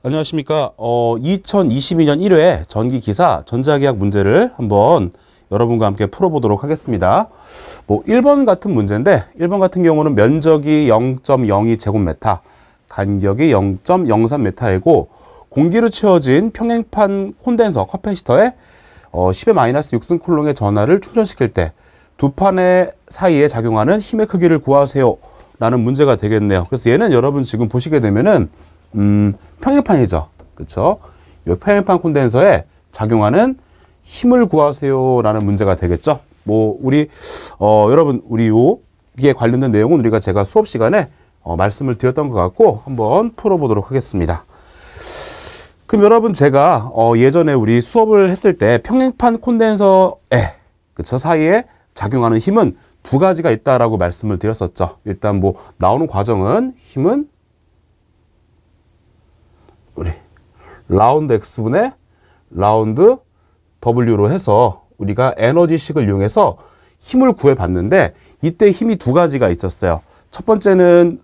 안녕하십니까. 2022년 1회 전기기사 전자기학 문제를 한번 여러분과 함께 풀어보도록 하겠습니다. 1번 같은 문제인데 1번 같은 경우는 면적이 0.02제곱미터, 간격이 0.03m이고 공기로 채워진 평행판 콘덴서 커패시터에 10의 -6승 쿨롱의 전하를 충전시킬 때 두 판의 사이에 작용하는 힘의 크기를 구하세요 라는 문제가 되겠네요. 그래서 얘는 여러분 지금 보시게 되면은 평행판이죠. 그쵸? 이 평행판 콘덴서에 작용하는 힘을 구하세요 라는 문제가 되겠죠. 여러분, 우리 여기에 관련된 내용은 제가 수업 시간에 말씀을 드렸던 것 같고 한번 풀어보도록 하겠습니다. 그럼 여러분 제가 예전에 우리 수업을 했을 때 평행판 콘덴서에 그쵸? 사이에 작용하는 힘은 두 가지가 있다라고 말씀을 드렸었죠. 일단 나오는 과정은 힘은 우리 라운드 x분의 라운드 w로 해서 우리가 에너지식을 이용해서 힘을 구해봤는데 이때 힘이 두 가지가 있었어요. 첫 번째는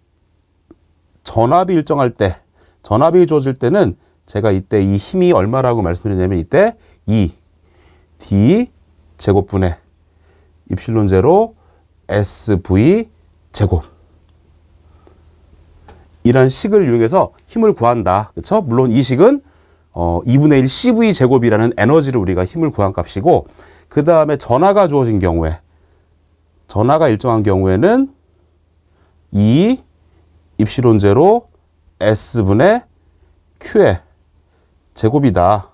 전압이 일정할 때, 전압이 주어질 때는 제가 이때 이 힘이 얼마라고 말씀드렸냐면 이때 2d 제곱분의 입실론 제로 SV 제곱 이란 식을 이용해서 힘을 구한다. 그렇죠? 물론 이 식은 2분의 1 CV 제곱이라는 에너지를 우리가 힘을 구한 값이고 그 다음에 전하가 주어진 경우에 전하가 일정한 경우에는 2 입실론 제로 S분의 Q의 제곱이다.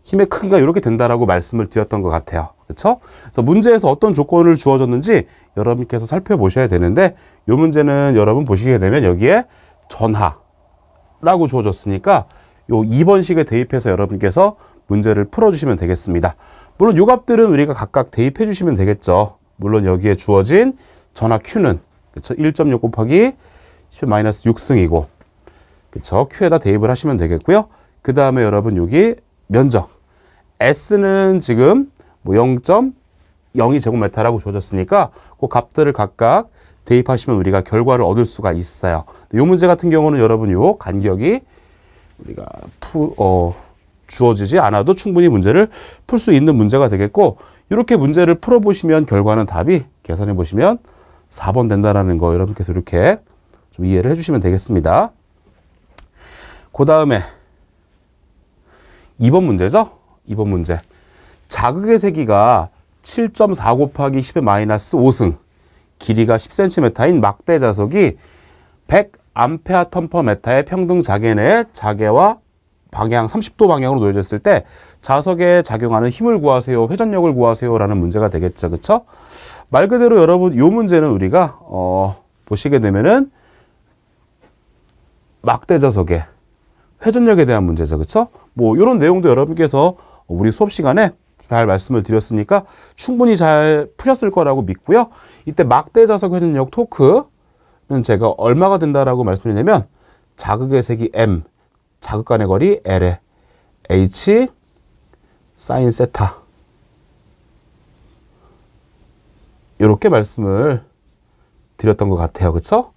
힘의 크기가 이렇게 된다라고 말씀을 드렸던 것 같아요. 그렇죠? 그래서 문제에서 어떤 조건을 주어졌는지 여러분께서 살펴보셔야 되는데 이 문제는 여러분 보시게 되면 여기에 전하라고 주어졌으니까 요 2번식에 대입해서 여러분께서 문제를 풀어주시면 되겠습니다. 물론 요 값들은 우리가 각각 대입해 주시면 되겠죠. 물론 여기에 주어진 전하 Q는 그렇죠? 1.6 곱하기 10의 -6승이고 그렇죠? Q에다 대입을 하시면 되겠고요. 그 다음에 여러분 여기 면적 S는 지금 0.02제곱미터라고 주어졌으니까 그 값들을 각각 대입하시면 우리가 결과를 얻을 수가 있어요. 이 문제 같은 경우는 여러분 요 간격이 우리가 주어지지 않아도 충분히 문제를 풀 수 있는 문제가 되겠고 이렇게 문제를 풀어보시면 결과는 답이 계산해 보시면 4번 된다라는 거 여러분께서 이렇게 좀 이해를 해주시면 되겠습니다. 그 다음에 2번 문제죠. 2번 문제. 자극의 세기가 7.4 곱하기 10의 -5승, 길이가 10cm인 막대 자석이 100A/m의 평등 자개 내에 자개와 방향 30도 방향으로 놓여졌을 때 자석에 작용하는 힘을 구하세요, 회전력을 구하세요 라는 문제가 되겠죠. 그쵸? 말 그대로 여러분 이 문제는 우리가 보시게 되면은 막대 자석의 회전력에 대한 문제죠. 그쵸? 이런 내용도 여러분께서 우리 수업 시간에 잘 말씀을 드렸으니까 충분히 잘 푸셨을 거라고 믿고요. 이때 막대 자석 회전력 토크는 제가 얼마가 된다라고 말씀드리냐면 자극의 세기 M, 자극 간의 거리 L에 H 사인 세타 이렇게 말씀을 드렸던 것 같아요. 그쵸?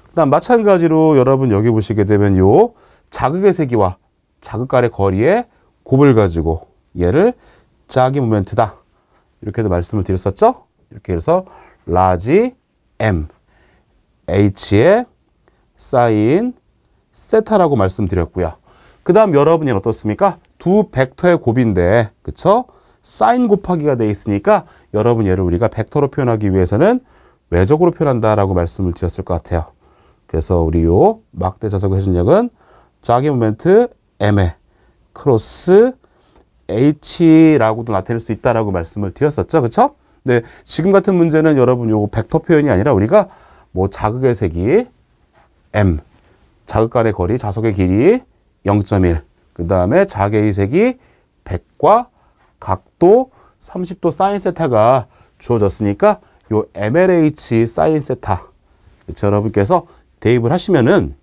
그다음 마찬가지로 여러분 여기 보시게 되면 요 자극의 세기와 자극 간의 거리의 곱을 가지고 얘를 자기 모멘트다. 이렇게도 말씀을 드렸었죠. 이렇게 해서 라지 M H의 사인 세타라고 말씀드렸고요. 그 다음 여러분이 어떻습니까? 두 벡터의 곱인데 그쵸? 사인 곱하기가 돼 있으니까 여러분 얘를 우리가 벡터로 표현하기 위해서는 외적으로 표현한다라고 말씀을 드렸을 것 같아요. 그래서 우리 요 막대 자석의 회전력은 자기 모멘트 M의 크로스 H라고도 나타낼 수 있다라고 말씀을 드렸었죠. 그쵸? 네. 지금 같은 문제는 여러분 요거 벡터 표현이 아니라 우리가 자극의 세기 M, 자극 간의 거리, 자석의 길이 0.1, 그 다음에 자개의 세기 100과 각도 30도 사인 세타가 주어졌으니까 요 MLH 사인 세타 그쵸? 여러분께서 대입을 하시면은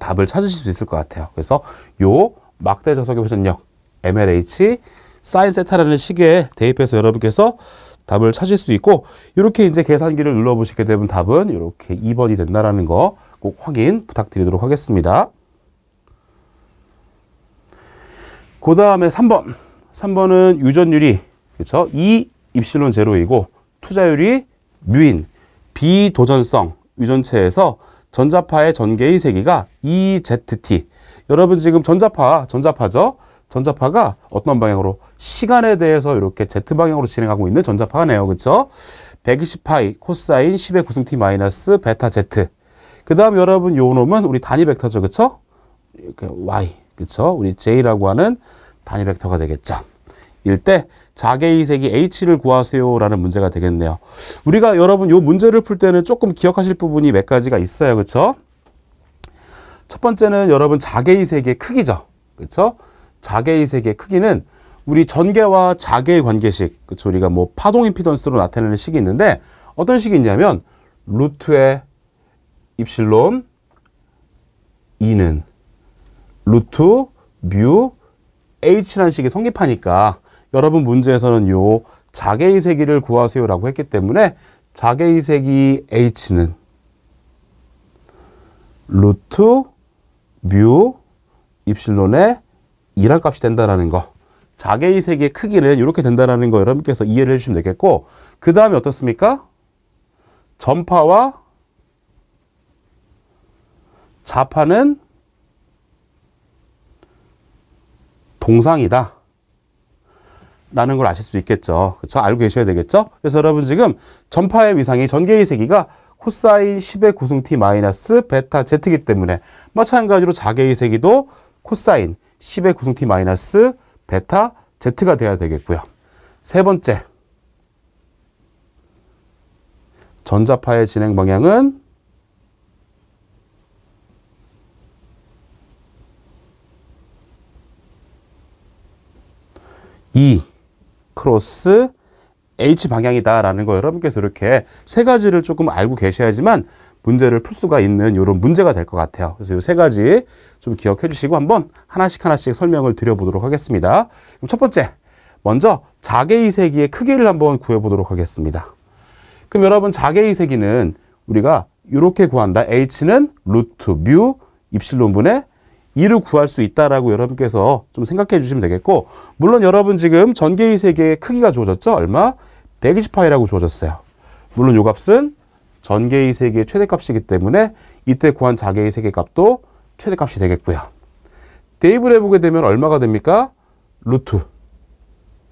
답을 찾으실 수 있을 것 같아요. 그래서 요 막대 자석의 회전력 MLH 사인 세타라는 식에 대입해서 여러분께서 답을 찾을 수 있고 이렇게 이제 계산기를 눌러보시게 되면 답은 이렇게 2번이 된다라는 거 꼭 확인 부탁드리도록 하겠습니다. 그 다음에 3번. 3번은 유전율이, 그쵸? 2 입실론 제로이고, 투자율이 뮤인, 비도전성 유전체에서 전자파의 전개의 세기가 EZT. 여러분 지금 전자파죠? 전자파가 어떤 방향으로? 시간에 대해서 이렇게 Z 방향으로 진행하고 있는 전자파네요. 그쵸? 120파이 코사인 10의 9승 T 마이너스 베타 Z. 그 다음 여러분 요 놈은 우리 단위 벡터죠. 그쵸? 이렇게 Y. 그쵸? 우리 J라고 하는 단위 벡터가 되겠죠. 일 때 자개의 세기 H를 구하세요 라는 문제가 되겠네요. 우리가 여러분 요 문제를 풀 때는 조금 기억하실 부분이 몇 가지가 있어요. 그쵸? 첫 번째는 여러분 자개의 세기의 크기죠. 그쵸? 자개의 세기의 크기는 우리 전개와 자개의 관계식, 그쵸? 우리가 뭐 파동 임피던스로 나타내는 식이 있는데 어떤 식이 있냐면 루트의 입실론 2는 루트 뮤 H라는 식이 성립하니까 여러분 문제에서는 요 자개의 세기를 구하세요라고 했기 때문에 자개의 세기 H는 루트 뮤 입실론의 2란 값이 된다는 거. 자개의 세기의 크기는 이렇게 된다는 거 여러분께서 이해를 해주시면 되겠고, 그 다음에 어떻습니까? 전파와 자파는 동상이다 라는 걸 아실 수 있겠죠. 그렇죠? 알고 계셔야 되겠죠? 그래서 여러분 지금 전파의 위상이 전개의 세기가 코사인 10의 9승 T 마이너스 베타 Z이기 때문에 마찬가지로 자개의 세기도 코사인 10의 9승 T 마이너스 베타 Z가 돼야 되겠고요. 세 번째, 전자파의 진행 방향은 E 크로스 H 방향이다라는 거 여러분께서 이렇게 세 가지를 조금 알고 계셔야지만 문제를 풀 수가 있는 이런 문제가 될 것 같아요. 그래서 이 세 가지 좀 기억해 주시고 한번 하나씩 설명을 드려보도록 하겠습니다. 그럼 첫 번째, 먼저 자개의 세기의 크기를 한번 구해보도록 하겠습니다. 그럼 여러분 자개의 세기는 우리가 이렇게 구한다. H는 루트 뮤 입실론분의 2를 구할 수 있다라고 여러분께서 좀 생각해 주시면 되겠고, 물론 여러분 지금 전개의 세기의 크기가 주어졌죠? 얼마? 120파이라고 주어졌어요. 물론 이 값은 전개의 세기의 최대값이기 때문에 이때 구한 자개의 세기 값도 최대값이 되겠고요. 대입을 해보게 되면 얼마가 됩니까? 루트.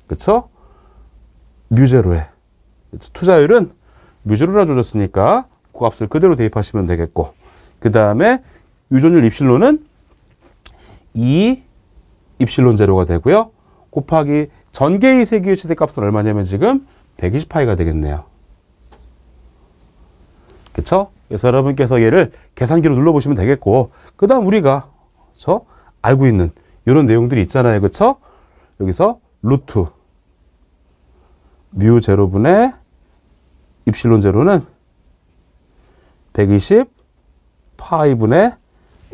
그쵸? 뮤제로에. 투자율은 뮤제로라 주어졌으니까 그 값을 그대로 대입하시면 되겠고, 그 다음에 유전율 입실론은 2 입실론 제로가 되고요. 곱하기 전개의 세기의 최대값은 얼마냐면 지금 120파이가 되겠네요. 그쵸? 그래서 여러분께서 얘를 계산기로 눌러보시면 되겠고, 그 다음 우리가 알고 있는 이런 내용들이 있잖아요. 그쵸? 여기서 루트 뮤 제로분의 입실론 제로는 120 파이분의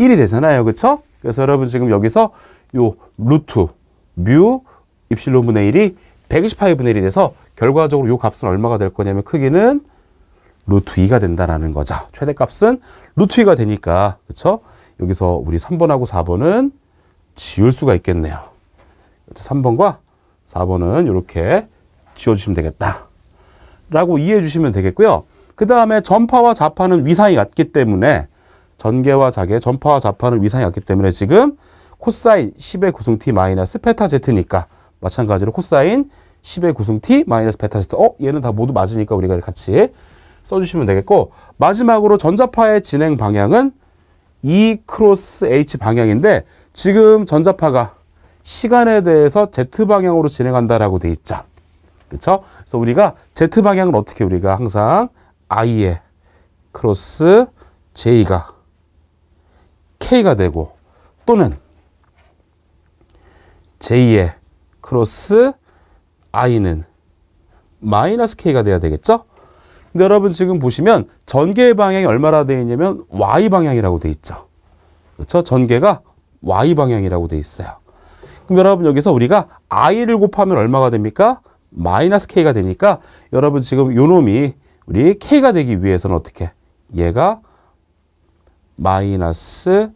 1이 되잖아요. 그쵸? 그래서 여러분 지금 여기서 요 루트 뮤 입실론분의 1이 120파이분의 1이 돼서 결과적으로 요 값은 얼마가 될 거냐면 크기는 루트 2가 된다라는 거죠. 최대값은 루트 2가 되니까, 그쵸? 여기서 우리 3번하고 4번은 지울 수가 있겠네요. 3번과 4번은 이렇게 지워주시면 되겠다 라고 이해해 주시면 되겠고요. 그 다음에 전파와 자파는 위상이 같기 때문에 전개와 자개, 전파와 자파는 위상이 같기 때문에 지금 코사인 10의 9승 T 마이너스 베타 Z니까 마찬가지로 코사인 10의 9승 T 마이너스 베타 Z. 얘는 다 모두 맞으니까 우리가 같이 써주시면 되겠고, 마지막으로 전자파의 진행 방향은 E 크로스 H 방향인데 지금 전자파가 시간에 대해서 Z 방향으로 진행한다라고 돼 있죠. 그렇죠? 그래서 우리가 Z 방향을 어떻게 우리가 항상 I의 크로스 J가 K가 되고, 또는 J의 크로스 I는 마이너스 K가 돼야 되겠죠? 근데 여러분 지금 보시면 전개의 방향이 얼마나 되어 있냐면 Y 방향이라고 되어 있죠. 그렇죠? 전개가 Y 방향이라고 되어 있어요. 그럼 여러분 여기서 우리가 I를 곱하면 얼마가 됩니까? 마이너스 K가 되니까 여러분 지금 요 놈이 우리 K가 되기 위해서는 어떻게? 얘가 마이너스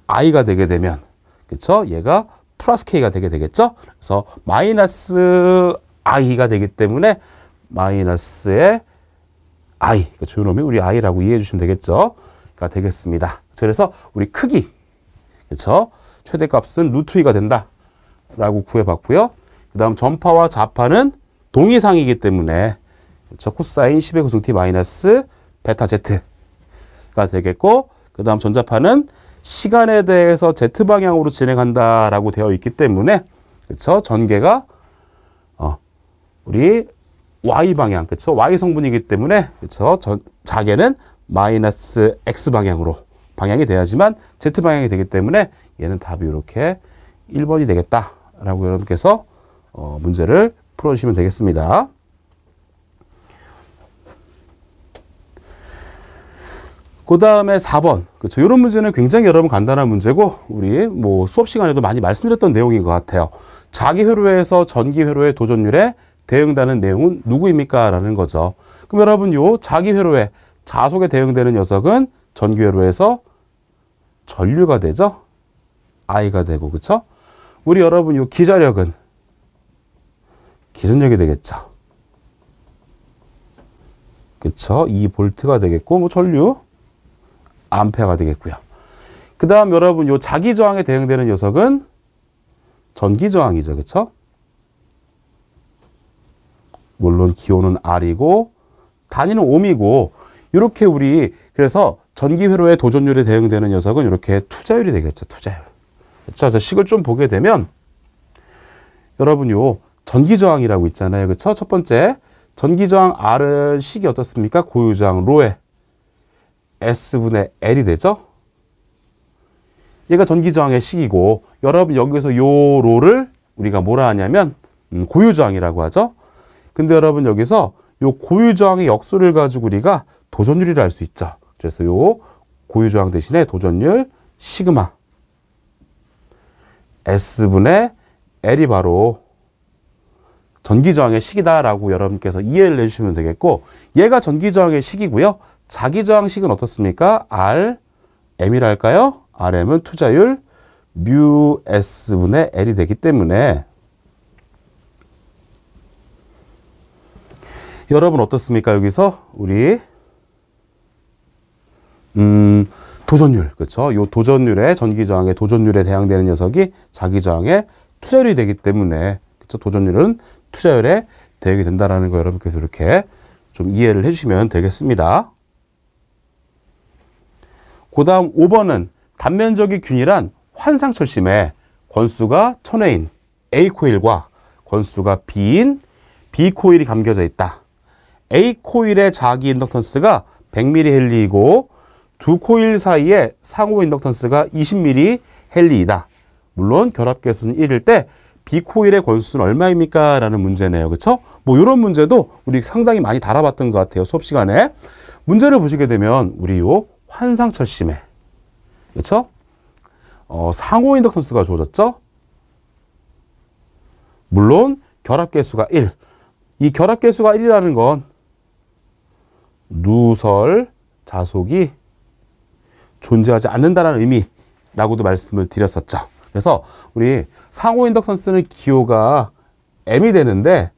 I가 되게 되면, 그쵸? 얘가 플러스 K가 되게 되겠죠? 그래서 마이너스 I가 되기 때문에 마이너스의 I, 그러니까 조용히 우리 I라고 이해해 주시면 되겠죠? 가 되겠습니다. 그래서 우리 크기, 그렇죠? 최대값은 루트 2가 된다 라고 구해봤고요. 그 다음 전파와 좌파는 동의상이기 때문에 그렇죠? 코사인 10의 고승 t 마이너스 베타 z가 되겠고, 그 다음 전자파는 시간에 대해서 z방향으로 진행한다라고 되어 있기 때문에 그렇죠? 전개가 우리 y방향, 그렇죠? y 성분이기 때문에 그렇죠? 자개는 마이너스 x 방향이 돼야지만 z 방향이 되기 때문에 얘는 답이 이렇게 1번이 되겠다라고 여러분께서 문제를 풀어주시면 되겠습니다. 그 다음에 4번. 그렇죠. 이런 문제는 굉장히 여러분 간단한 문제고, 우리 뭐 수업 시간에도 많이 말씀드렸던 내용인 것 같아요. 자기 회로에서 전기 회로의 도전율에 대응되는 내용은 누구입니까? 라는 거죠. 그럼 여러분 요 자기 회로에 자속에 대응되는 녀석은 전기 회로에서 전류가 되죠. I가 되고, 그쵸? 우리 여러분 요 기자력은 기전력이 되겠죠. 그쵸? 2V가 되겠고, 뭐 전류 암페어가 되겠고요. 그 다음 여러분 요 자기 저항에 대응되는 녀석은 전기 저항이죠. 그쵸? 물론 기호는 R이고 단위는 옴이고, 이렇게 우리 그래서 전기 회로의 도전율에 대응되는 녀석은 이렇게 투자율이 되겠죠. 투자율. 그렇죠? 그래서 식을 좀 보게 되면 여러분 요 전기 저항이라고 있잖아요. 그렇죠? 첫 번째 전기 저항 R은 식이 어떻습니까? 고유 저항 로에 S분의 L이 되죠? 얘가 전기 저항의 식이고, 여러분 여기서 요 로를 우리가 뭐라 하냐면 고유 저항이라고 하죠. 근데 여러분 여기서 요 고유 저항의 역수를 가지고 우리가 도전율이라 할 수 있죠. 그래서 요 고유 저항 대신에 도전율 시그마 S분의 L이 바로 전기 저항의 식이다라고 여러분께서 이해를 해주시면 되겠고, 얘가 전기 저항의 식이고요. 자기 저항 식은 어떻습니까? RM이라 할까요? RM은 투자율 뮤 S분의 L이 되기 때문에 여러분 어떻습니까? 여기서 우리 도전율, 그렇죠? 요 도전율의 전기 저항의 도전율에 대항되는 녀석이 자기 저항의 투자율이 되기 때문에 그렇죠? 도전율은 투자율에 대응이 된다라는 거 여러분께서 이렇게 좀 이해를 해주시면 되겠습니다. 그 다음 5번은 단면적이 균일한 환상철심에 권수가 1000회인 A 코일과 권수가 B인 B 코일이 감겨져 있다. A 코일의 자기 인덕턴스가 100mH이고 두 코일 사이에 상호 인덕턴스가 20mH이다. 물론 결합계수는 1일 때 B 코일의 권수는 얼마입니까? 라는 문제네요. 그렇죠? 뭐 이런 문제도 우리 상당히 많이 다뤄봤던 것 같아요. 수업 시간에. 문제를 보시게 되면 우리 요 환상철심에 그렇죠? 상호 인덕턴스가 주어졌죠? 물론 결합계수가 1. 이 결합계수가 1이라는 건 누설 자속이 존재하지 않는다는 의미라고도 말씀을 드렸었죠. 그래서 우리 상호 인덕턴스는 기호가 M이 되는데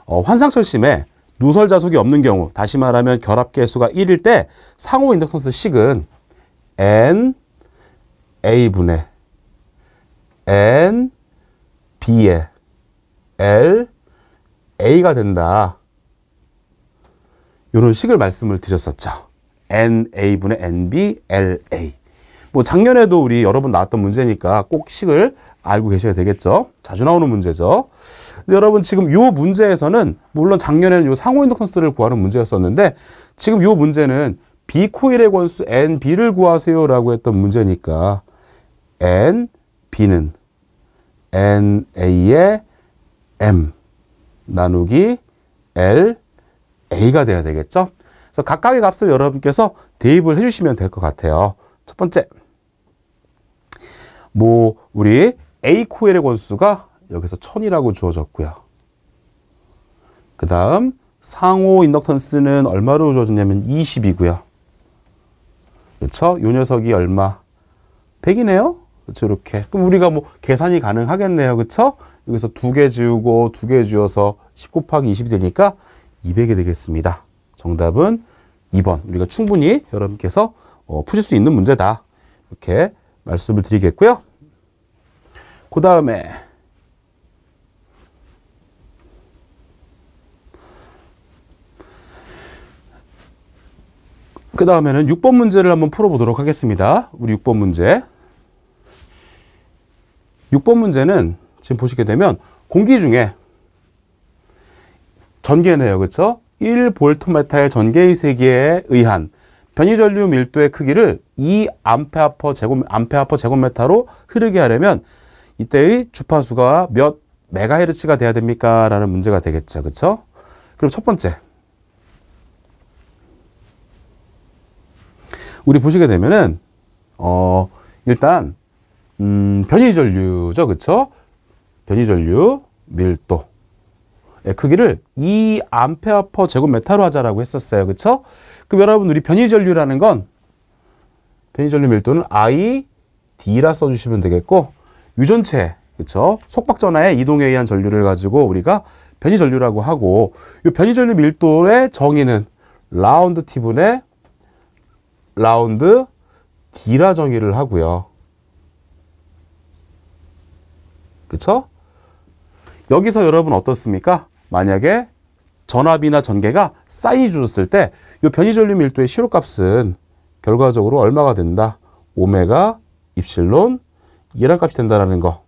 환상철심에 누설 자속이 없는 경우, 다시 말하면 결합계수가 1일 때 상호 인덕턴스 식은 N A분의 N B의 L A가 된다. 이런 식을 말씀을 드렸었죠. NA분의 NB, LA. 뭐 작년에도 우리 여러 번 나왔던 문제니까 꼭 식을 알고 계셔야 되겠죠. 자주 나오는 문제죠. 근데 여러분 지금 이 문제에서는 물론 작년에는 이 상호 인덕턴스를 구하는 문제였었는데 지금 이 문제는 B 코일의 권수 NB를 구하세요라고 했던 문제니까 NB는 NA의 M 나누기 LA가 돼야 되겠죠. 그래서 각각의 값을 여러분께서 대입을 해주시면 될 것 같아요. 첫 번째, 뭐 우리 A 코일의 권수가 여기서 1000이라고 주어졌고요. 그 다음 상호 인덕턴스는 얼마로 주어졌냐면 20이고요. 그렇죠? 요 녀석이 얼마? 100이네요. 그렇죠? 이렇게. 그럼 우리가 뭐 계산이 가능하겠네요. 그렇죠? 여기서 2개 지우고 2개 지워서 10 곱하기 20이 되니까 200이 되겠습니다. 정답은 2번. 우리가 충분히 여러분께서 푸실 수 있는 문제다. 이렇게 말씀을 드리겠고요. 그 다음에 그 다음에는 6번 문제를 한번 풀어보도록 하겠습니다. 우리 6번 문제. 6번 문제는 지금 보시게 되면 공기 중에 전개네요. 그렇죠? 1볼트미터의 전개의 세기에 의한 변이전류 밀도의 크기를 2A/제곱미터로 흐르게 하려면 이때의 주파수가 몇 메가헤르츠가 돼야 됩니까? 라는 문제가 되겠죠. 그렇죠? 그럼 첫 번째. 우리 보시게 되면은 일단 변이전류죠. 그렇죠? 변이전류 밀도의 크기를 2A/제곱미터로 하자라고 했었어요. 그렇죠? 그럼 여러분 우리 변이전류라는 건 변이전류 밀도는 ID라 써주시면 되겠고 유전체 그렇죠? 속박전하의 이동에 의한 전류를 가지고 우리가 변이전류라고 하고 이 변이전류 밀도의 정의는 라운드 T분의 라운드 D라 정의를 하고요. 그렇죠? 여기서 여러분 어떻습니까? 만약에 전압이나 전개가 쌓여줬을 때 이 변이전류 밀도의 시료값은 결과적으로 얼마가 된다? 오메가 입실론 이란 값이 된다는 거.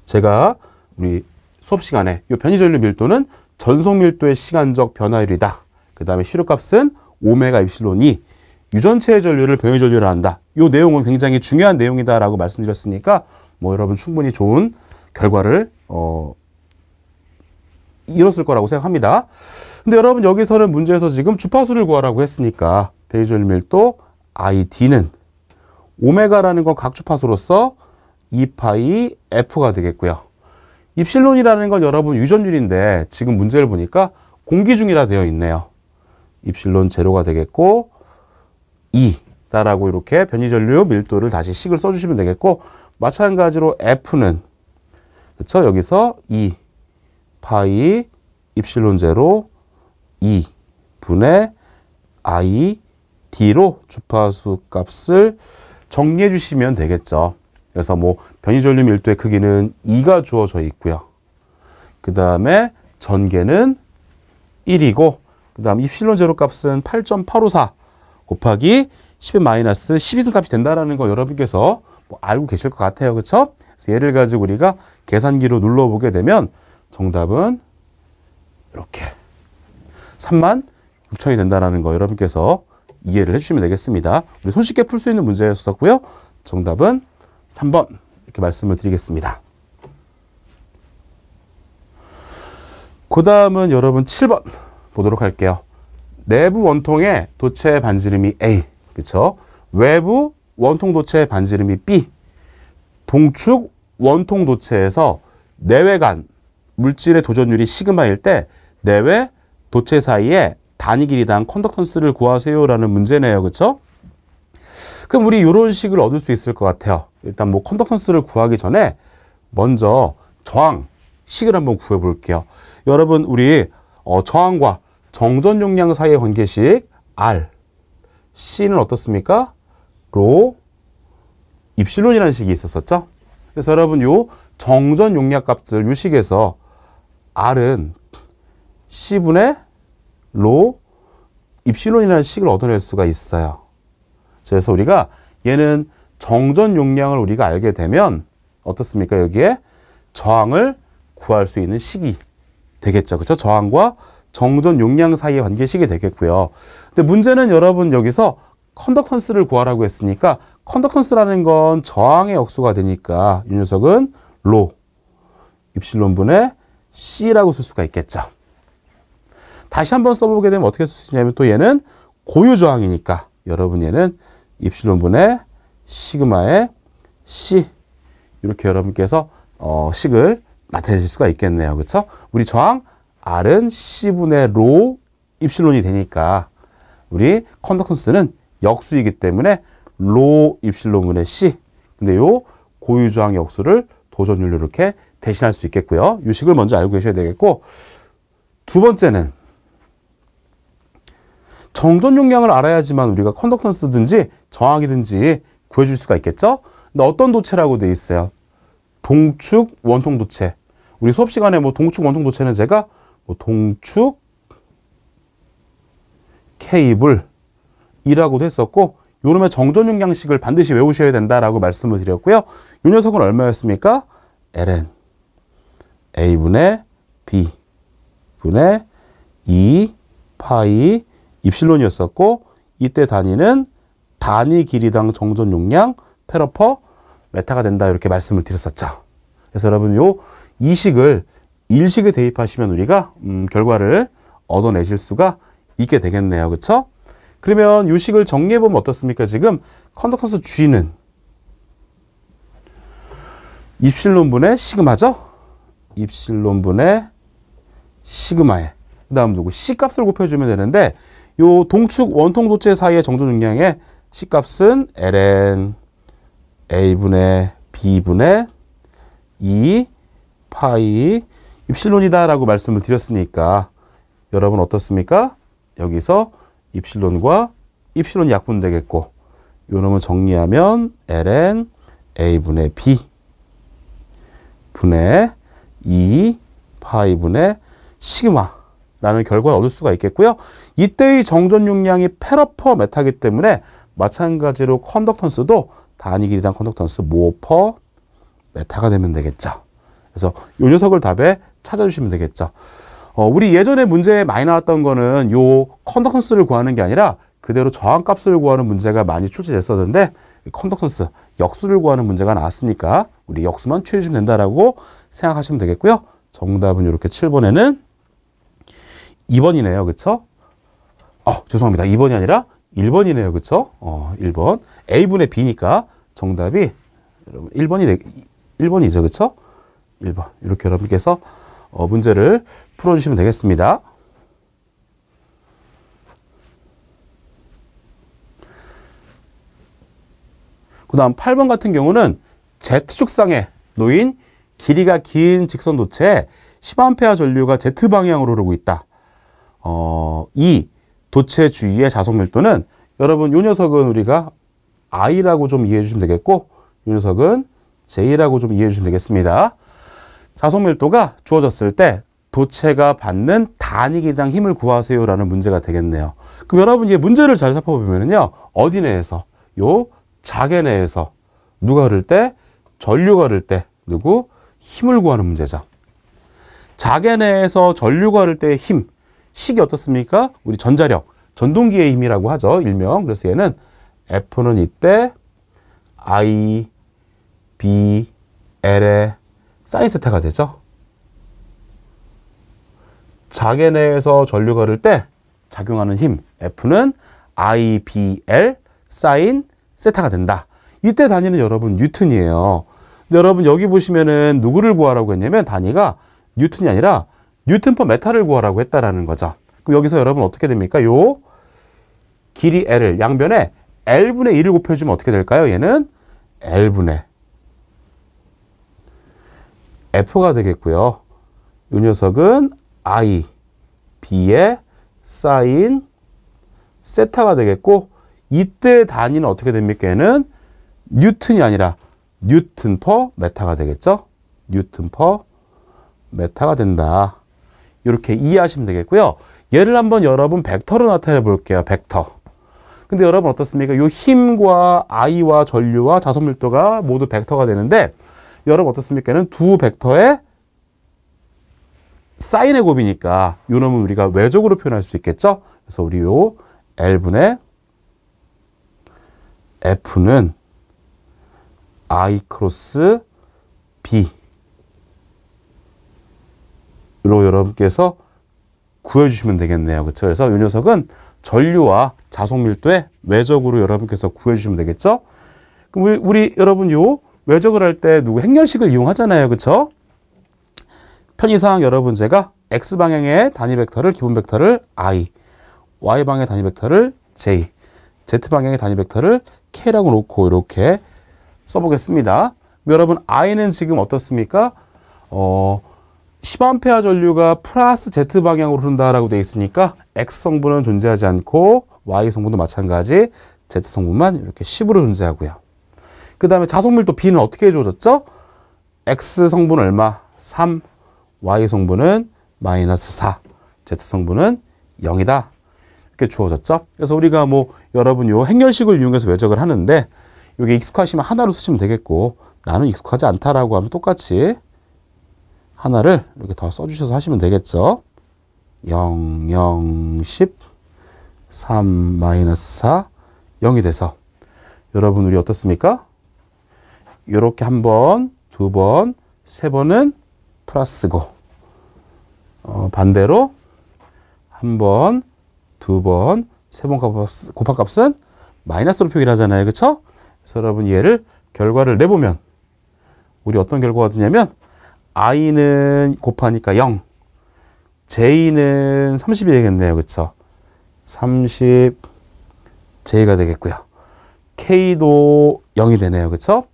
제가 우리 수업 시간에 이 변이전류 밀도는 전속 밀도의 시간적 변화율이다. 그 다음에 시료값은 오메가 입실론 2. 유전체의 전류를 변이전류라 한다. 이 내용은 굉장히 중요한 내용이다라고 말씀드렸으니까 뭐 여러분 충분히 좋은 결과를 이뤘을 거라고 생각합니다. 근데 여러분 여기서는 문제에서 지금 주파수를 구하라고 했으니까 변이전류 밀도 ID는 오메가라는 건 각 주파수로서 2파이 F가 되겠고요. 입실론이라는 건 여러분 유전율인데 지금 문제를 보니까 공기 중이라 되어 있네요. 입실론 제로가 되겠고 2다라고 이렇게 변이전류 밀도를 다시 식을 써주시면 되겠고 마찬가지로 F는 그렇죠? 여기서 2파이 입실론 제로 2분의 ID로 주파수 값을 정리해 주시면 되겠죠. 그래서 뭐 변이전류 밀도의 크기는 2가 주어져 있고요. 그 다음에 전개는 1이고 그 다음 입실론 제로 값은 8.854 곱하기 10의 마이너스 12승 값이 된다는 거 여러분께서 뭐 알고 계실 것 같아요. 그렇죠? 그래서 얘를 가지고 우리가 계산기로 눌러보게 되면 정답은 이렇게 36,000이 된다는 거 여러분께서 이해를 해주시면 되겠습니다. 우리 손쉽게 풀 수 있는 문제였었고요. 정답은 3번 이렇게 말씀을 드리겠습니다. 그 다음은 여러분 7번 보도록 할게요. 내부 원통의 도체 반지름이 A, 그렇죠? 외부 원통 도체 반지름이 B, 동축 원통 도체에서 내외 간 물질의 도전율이 시그마일 때 내외 도체 사이에 단위 길이당 컨덕턴스를 구하세요라는 문제네요. 그렇죠? 그럼 우리 이런 식을 얻을 수 있을 것 같아요. 일단 뭐 컨덕턴스를 구하기 전에 먼저 저항 식을 한번 구해 볼게요. 여러분 우리 저항과 정전 용량 사이의 관계식 R, C는 어떻습니까? 로 입실론이라는 식이 있었었죠. 그래서 여러분 요 정전 용량 값을 요 식에서 R은 C분의 로 입실론이라는 식을 얻어낼 수가 있어요. 그래서 우리가 얘는 정전 용량을 우리가 알게 되면 어떻습니까? 여기에 저항을 구할 수 있는 식이 되겠죠. 그렇죠? 저항과 정전 용량 사이의 관계식이 되겠고요. 근데 문제는 여러분 여기서 컨덕턴스를 구하라고 했으니까 컨덕턴스라는 건 저항의 역수가 되니까 이 녀석은 로 입실론분의 C라고 쓸 수가 있겠죠. 다시 한번 써보게 되면 어떻게 쓸 수 있냐면 또 얘는 고유 저항이니까 여러분 얘는 입실론분의 시그마의 C 이렇게 여러분께서 식을 나타내실 수가 있겠네요. 그렇죠? 우리 저항 R은 C분의 로 입실론이 되니까 우리 컨덕턴스는 역수이기 때문에 로 입실론분의 C. 근데 요 고유저항 역수를 도전율로 이렇게 대신할 수 있겠고요. 이 식을 먼저 알고 계셔야 되겠고, 두 번째는 정전 용량을 알아야지만 우리가 컨덕턴스든지 저항이든지 구해줄 수가 있겠죠? 근데 어떤 도체라고 돼 있어요? 동축 원통 도체. 우리 수업 시간에 뭐 동축 원통 도체는 제가 뭐 동축 케이블이라고도 했었고, 요놈의 정전 용량식을 반드시 외우셔야 된다라고 말씀을 드렸고요. 이 녀석은 얼마였습니까? ln a분의 b분의 2 파이 입실론이었었고, 이때 단위는 단위 길이당 정전 용량 페러퍼 메타가 된다, 이렇게 말씀을 드렸었죠. 그래서 여러분 이 식을 일식에 대입하시면 우리가 결과를 얻어내실 수가 있게 되겠네요. 그렇죠? 그러면 이 식을 정리해보면 어떻습니까? 지금 컨덕턴스 G는 입실론분의 시그마죠? 입실론분의 시그마에, 그 다음 누구? C값을 곱해주면 되는데, 요 동축 원통 도체 사이의 정전 용량의 C값은 ln A분의 B분의 2 파이 입실론이다 라고 말씀을 드렸으니까 여러분 어떻습니까? 여기서 입실론과 입실론이 약분되겠고, 요 놈을 정리하면 ln A분의 B 분의 2 파이분의 시그마라는 결과를 얻을 수가 있겠고요. 이때의 정전 용량이 페러퍼 메타이기 때문에 마찬가지로 컨덕턴스도 단위 길이당 컨덕턴스 모퍼 메타가 되면 되겠죠. 그래서 이 녀석을 답에 찾아주시면 되겠죠. 우리 예전에 문제에 많이 나왔던 거는 요 컨덕턴스를 구하는 게 아니라 그대로 저항값을 구하는 문제가 많이 출제됐었는데, 컨덕턴스 역수를 구하는 문제가 나왔으니까 우리 역수만 취해주시면 된다라고 생각하시면 되겠고요. 정답은 이렇게 7번에는 2번이네요. 그쵸? 죄송합니다. 2번이 아니라 1번이네요. 그쵸? 1번. A분의 B니까 정답이 여러분 1번이죠. 그쵸? 1번. 이렇게 여러분께서 문제를 풀어주시면 되겠습니다. 그 다음 8번 같은 경우는 Z축상에 놓인 길이가 긴 직선 도체에 10A 전류가 Z방향으로 흐르고 있다. 이 도체 주위의 자석 밀도는 여러분 이 녀석은 우리가 I라고 좀 이해해 주시면 되겠고, 이 녀석은 J라고 좀 이해해 주시면 되겠습니다. 자석 밀도가 주어졌을 때 도체가 받는 단위 길이당 힘을 구하세요라는 문제가 되겠네요. 그럼 여러분 이 문제를 잘 살펴보면요, 어디 내에서? 요 자개 내에서 누가 흐를 때? 전류가 흐를 때 누구? 힘을 구하는 문제죠. 자개 내에서 전류가 흐를 때의 힘, 식이 어떻습니까? 우리 전자력, 전동기의 힘이라고 하죠, 일명. 그래서 얘는 F는 이때 I, B, L의 사인 세타가 되죠. 자개 내에서 전류가 흐를 때 작용하는 힘, F는 I, B, L 사인 세타가 된다. 이때 단위는 여러분 뉴턴이에요. 근데 여러분 여기 보시면은 누구를 구하라고 했냐면 단위가 뉴턴이 아니라 뉴턴 퍼 메타를 구하라고 했다라는 거죠. 그럼 여기서 여러분 어떻게 됩니까? 요 길이 L을 양변에 L분의 1을 곱해주면 어떻게 될까요? 얘는 L분의 F가 되겠고요. 이 녀석은 I, B의 사인 세타가 되겠고, 이때 단위는 어떻게 됩니까? 얘는 뉴턴이 아니라 뉴턴 퍼 메타가 되겠죠? 뉴턴 퍼 메타가 된다. 이렇게 이해하시면 되겠고요. 얘를 한번 여러분 벡터로 나타내 볼게요. 벡터. 근데 여러분 어떻습니까? 이 힘과 I와 전류와 자석 밀도가 모두 벡터가 되는데, 여러분 어떻습니까? 얘는 두 벡터의 사인의 곱이니까 이 놈은 우리가 외적으로 표현할 수 있겠죠? 그래서 우리 요 L분의 F는 I 크로스 B로 여러분께서 구해주시면 되겠네요. 그렇죠? 그래서 이 녀석은 전류와 자석 밀도의 외적으로 여러분께서 구해주시면 되겠죠? 그럼 우리 여러분 요 외적을 할 때 누구 행렬식을 이용하잖아요. 그렇죠? 편의상 여러분 제가 X방향의 단위 벡터를, 기본 벡터를 I, Y방향의 단위 벡터를 J, Z방향의 단위 벡터를 K라고 놓고 이렇게 써보겠습니다. 여러분 I는 지금 어떻습니까? 10A 전류가 플러스 Z 방향으로 흐른다라고 되어 있으니까 X 성분은 존재하지 않고 Y 성분도 마찬가지 Z 성분만 이렇게 10으로 존재하고요. 그 다음에 자석물도 B는 어떻게 주어졌죠? X 성분 얼마? 3, Y 성분은 마이너스 4, Z 성분은 0이다. 이렇게 주어졌죠. 그래서 우리가 뭐 여러분 요 행렬식을 이용해서 외적을 하는데 이게 익숙하시면 하나로 쓰시면 되겠고 나는 익숙하지 않다라고 하면 똑같이 하나를 이렇게 더 써주셔서 하시면 되겠죠. 0, 0, 10, 3, 마이너스 4, 0이 돼서 여러분 우리 어떻습니까? 이렇게 한 번, 두 번, 세 번은 플러스고 반대로 한 번, 두 번, 세 번 곱한 값은 마이너스로 표기를 하잖아요. 그렇죠? 그래서 여러분 얘를 결과를 내보면 우리 어떤 결과가 되냐면 I는 곱하니까 0, J는 30이 되겠네요. 그렇죠? 30, J가 되겠고요. K도 0이 되네요. 그렇죠?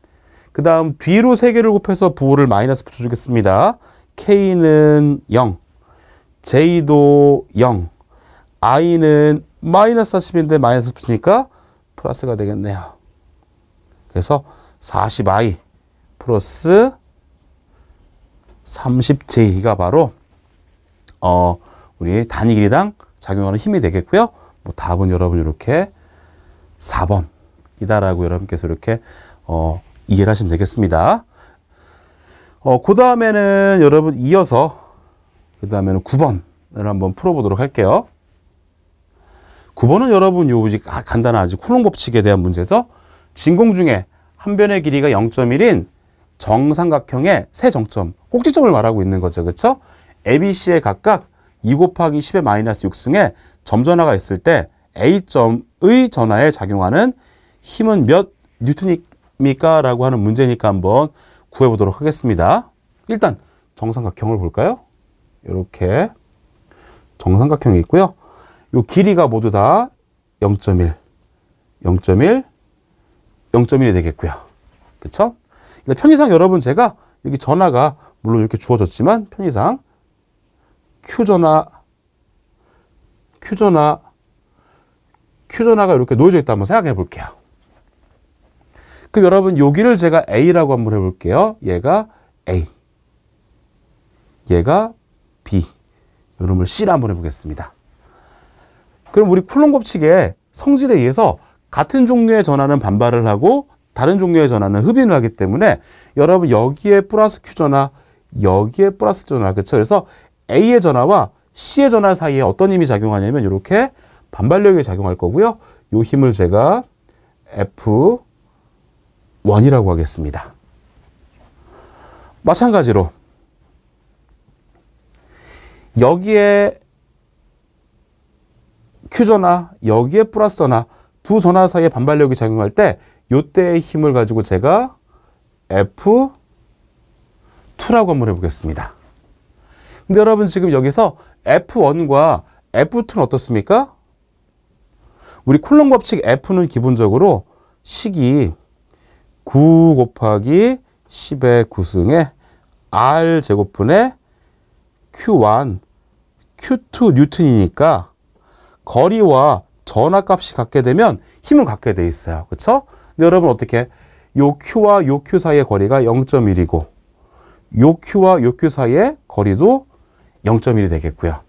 그 다음 뒤로 3개를 곱해서 부호를 마이너스 붙여주겠습니다. K는 0, J도 0, I는 마이너스 40인데 마이너스 붙이니까 플러스가 되겠네요. 그래서 40I 플러스 30J가 바로 우리 단위 길이당 작용하는 힘이 되겠고요. 뭐 답은 여러분 이렇게 4번이다라고 여러분께서 이렇게 이해를 하시면 되겠습니다. 그 다음에는 여러분 이어서 그 다음에는 9번을 한번 풀어보도록 할게요. 9번은 여러분 요 간단한 아주 쿨롱 법칙에 대한 문제죠. 진공 중에 한 변의 길이가 0.1인 정삼각형의 세 정점, 꼭지점을 말하고 있는 거죠. 그렇죠? ABC에 각각 2 곱하기 10의 마이너스 6승의 점전하가 있을 때 A점의 전하에 작용하는 힘은 몇 뉴턴입니까? 라고 하는 문제니까 한번 구해보도록 하겠습니다. 일단 정삼각형을 볼까요? 이렇게 정삼각형이 있고요. 요 길이가 모두 다 0.1, 0.1, 0.1이 되겠고요. 그렇죠? 편의상 여러분 제가 여기 전하가 물론 이렇게 주어졌지만 편의상 Q전하, Q전하가 이렇게 놓여져 있다 한번 생각해 볼게요. 그럼 여러분 여기를 제가 A라고 한번 해볼게요. 얘가 A, 얘가 B, 이놈을 C라 한번 해보겠습니다. 그럼 우리 쿨롱 법칙의 성질에 의해서 같은 종류의 전하는 반발을 하고 다른 종류의 전하는 흡인을 하기 때문에 여러분 여기에 플러스 Q전하, 여기에 플러스 전하, 그렇죠? 그래서 A의 전하와 C의 전하 사이에 어떤 힘이 작용하냐면 이렇게 반발력이 작용할 거고요. 이 힘을 제가 F1이라고 하겠습니다. 마찬가지로 여기에 Q전하, 여기에 플러스 전하, 두 전하 사이에 반발력이 작용할 때 이때의 힘을 가지고 제가 F2라고 한번 해보겠습니다. 근데 여러분 지금 여기서 F1과 F2는 어떻습니까? 우리 쿨롱 법칙 F는 기본적으로 식이 9 곱하기 10의 9승에 R 제곱분의 Q1, Q2 뉴턴이니까 거리와 전하값이 같게 되면 힘을 갖게 돼 있어요. 그렇죠? 근데 여러분 어떻게 요 Q와 요 Q 사이의 거리가 0.1이고 요 Q와 요 Q 사이의 거리도 0.1이 되겠고요.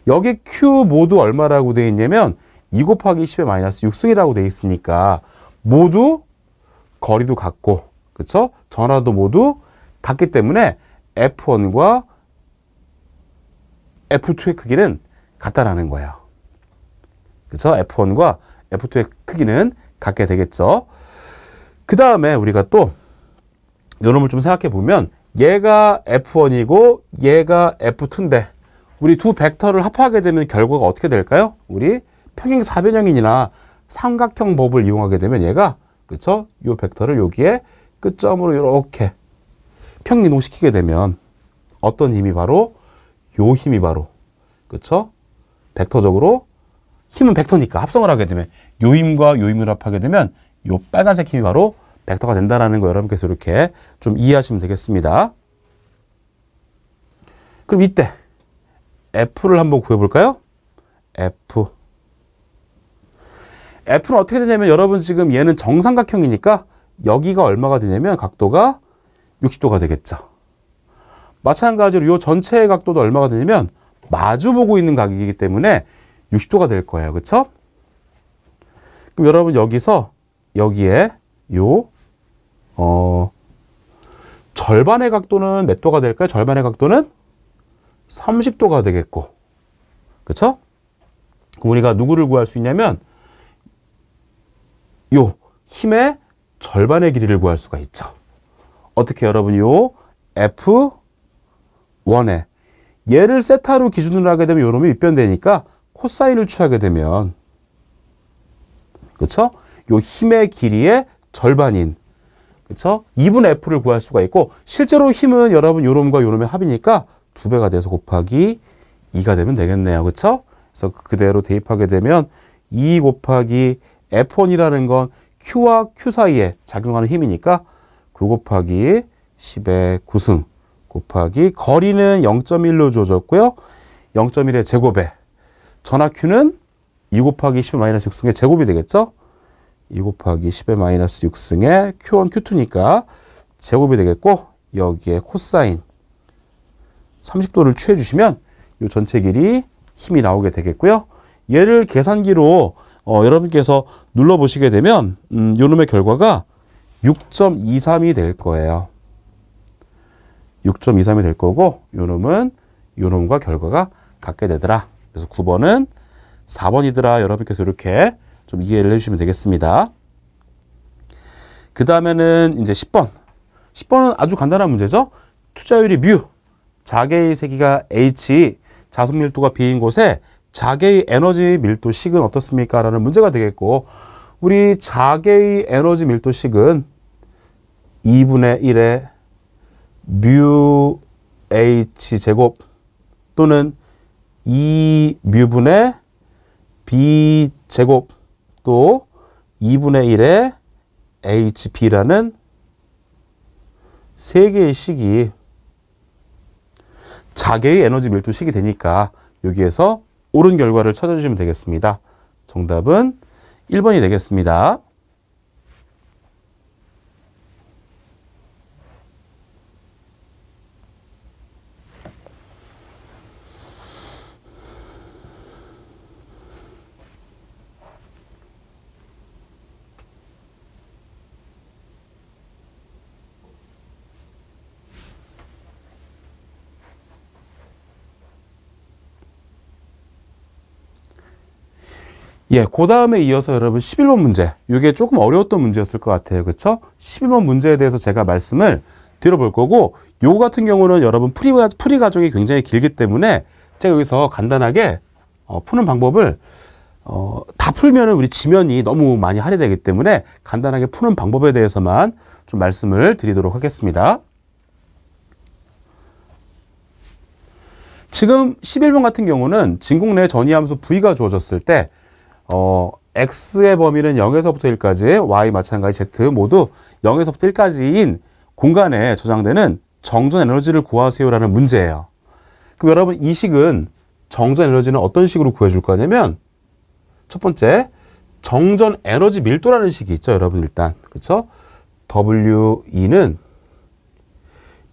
여기 Q 모두 얼마라고 되어 있냐면 2 곱하기 10의 마이너스 6승이라고 되어 있으니까 모두 거리도 같고 그렇죠? 전하도 모두 같기 때문에 F1과 F2의 크기는 같다라는 거예요. 그렇죠? F1과 F2의 크기는 같게 되겠죠. 그 다음에 우리가 또 요놈을 좀 생각해 보면 얘가 F1이고 얘가 F2인데 우리 두 벡터를 합하게 되면 결과가 어떻게 될까요? 우리 평행 사변형이나 삼각형 법을 이용하게 되면 얘가 그렇죠? 요 벡터를 여기에 끝점으로 이렇게 평이동시키게 되면 어떤 힘이 바로 요 힘이 바로 그렇죠? 벡터적으로 힘은 벡터니까 합성을 하게 되면 요 힘과 요 힘을 합하게 되면 요 빨간색 힘이 바로 벡터가 된다는 거 여러분께서 이렇게 좀 이해하시면 되겠습니다. 그럼 이때 F를 한번 구해볼까요? F는 어떻게 되냐면 여러분 지금 얘는 정삼각형이니까 여기가 얼마가 되냐면 각도가 60도가 되겠죠. 마찬가지로 이 전체의 각도도 얼마가 되냐면 마주보고 있는 각이기 때문에 60도가 될 거예요. 그렇죠? 그럼 여러분 여기서 여기에 절반의 각도는 몇 도가 될까요? 절반의 각도는 30도가 되겠고. 그렇죠? 그럼 우리가 누구를 구할 수 있냐면 요 힘의 절반의 길이를 구할 수가 있죠. 어떻게 여러분 요 F1에 얘를 세타로 기준으로 하게 되면 요놈이 윗변되니까 코사인을 취하게 되면 그렇죠? 요 힘의 길이의 절반인 그렇죠? 2분의 F를 구할 수가 있고 실제로 힘은 여러분 요놈과 요놈의 합이니까 2배가 돼서 곱하기 2가 되면 되겠네요. 그렇죠? 그래서 그대로 대입하게 되면 2 곱하기 F1이라는 건 Q와 Q 사이에 작용하는 힘이니까 9 곱하기 10의 9승 곱하기 거리는 0.1로 주어졌고요. 0.1의 제곱에 전하 Q는 2 곱하기 10의 마이너스 6승의 제곱이 되겠죠. 2 곱하기 10의 마이너스 6승의 Q1, Q2니까 제곱이 되겠고 여기에 코사인 30도를 취해 주시면 이 전체 길이 힘이 나오게 되겠고요. 얘를 계산기로 여러분께서 눌러보시게 되면 요놈의 결과가 6.23이 될 거예요. 6.23이 될 거고 요놈은 요놈과 결과가 같게 되더라. 그래서 9번은 4번이더라. 여러분께서 이렇게 좀 이해를 해주시면 되겠습니다. 그 다음에는 이제 10번. 10번은 아주 간단한 문제죠. 투자율이 뮤, 자개의 세기가 H, 자속 밀도가 B인 곳에 자개의 에너지 밀도식은 어떻습니까? 라는 문제가 되겠고 우리 자개의 에너지 밀도식은 2분의 1의 뮤 H 제곱 또는 2뮤분의 B 제곱 또 2분의 1의 HB라는 세 개의 식이 자개의 에너지 밀도식이 되니까 여기에서 옳은 결과를 찾아주시면 되겠습니다. 정답은 1번이 되겠습니다. 예, 그 다음에 이어서 여러분 11번 문제. 이게 조금 어려웠던 문제였을 것 같아요. 그쵸? 11번 문제에 대해서 제가 말씀을 드려볼 거고, 요거 같은 경우는 여러분 풀이 과정이 굉장히 길기 때문에 제가 여기서 간단하게 푸는 방법을 다 풀면은 우리 지면이 너무 많이 할애되기 때문에 간단하게 푸는 방법에 대해서만 좀 말씀을 드리도록 하겠습니다. 지금 11번 같은 경우는 진공 내 전이함수 V가 주어졌을 때 X의 범위는 0에서부터 1까지, Y 마찬가지 Z 모두 0에서부터 1까지인 공간에 저장되는 정전 에너지를 구하세요라는 문제예요. 그럼 여러분 이 식은 정전 에너지는 어떤 식으로 구해줄 거냐면 첫 번째 정전 에너지 밀도라는 식이 있죠. 여러분 일단 그렇죠? WE는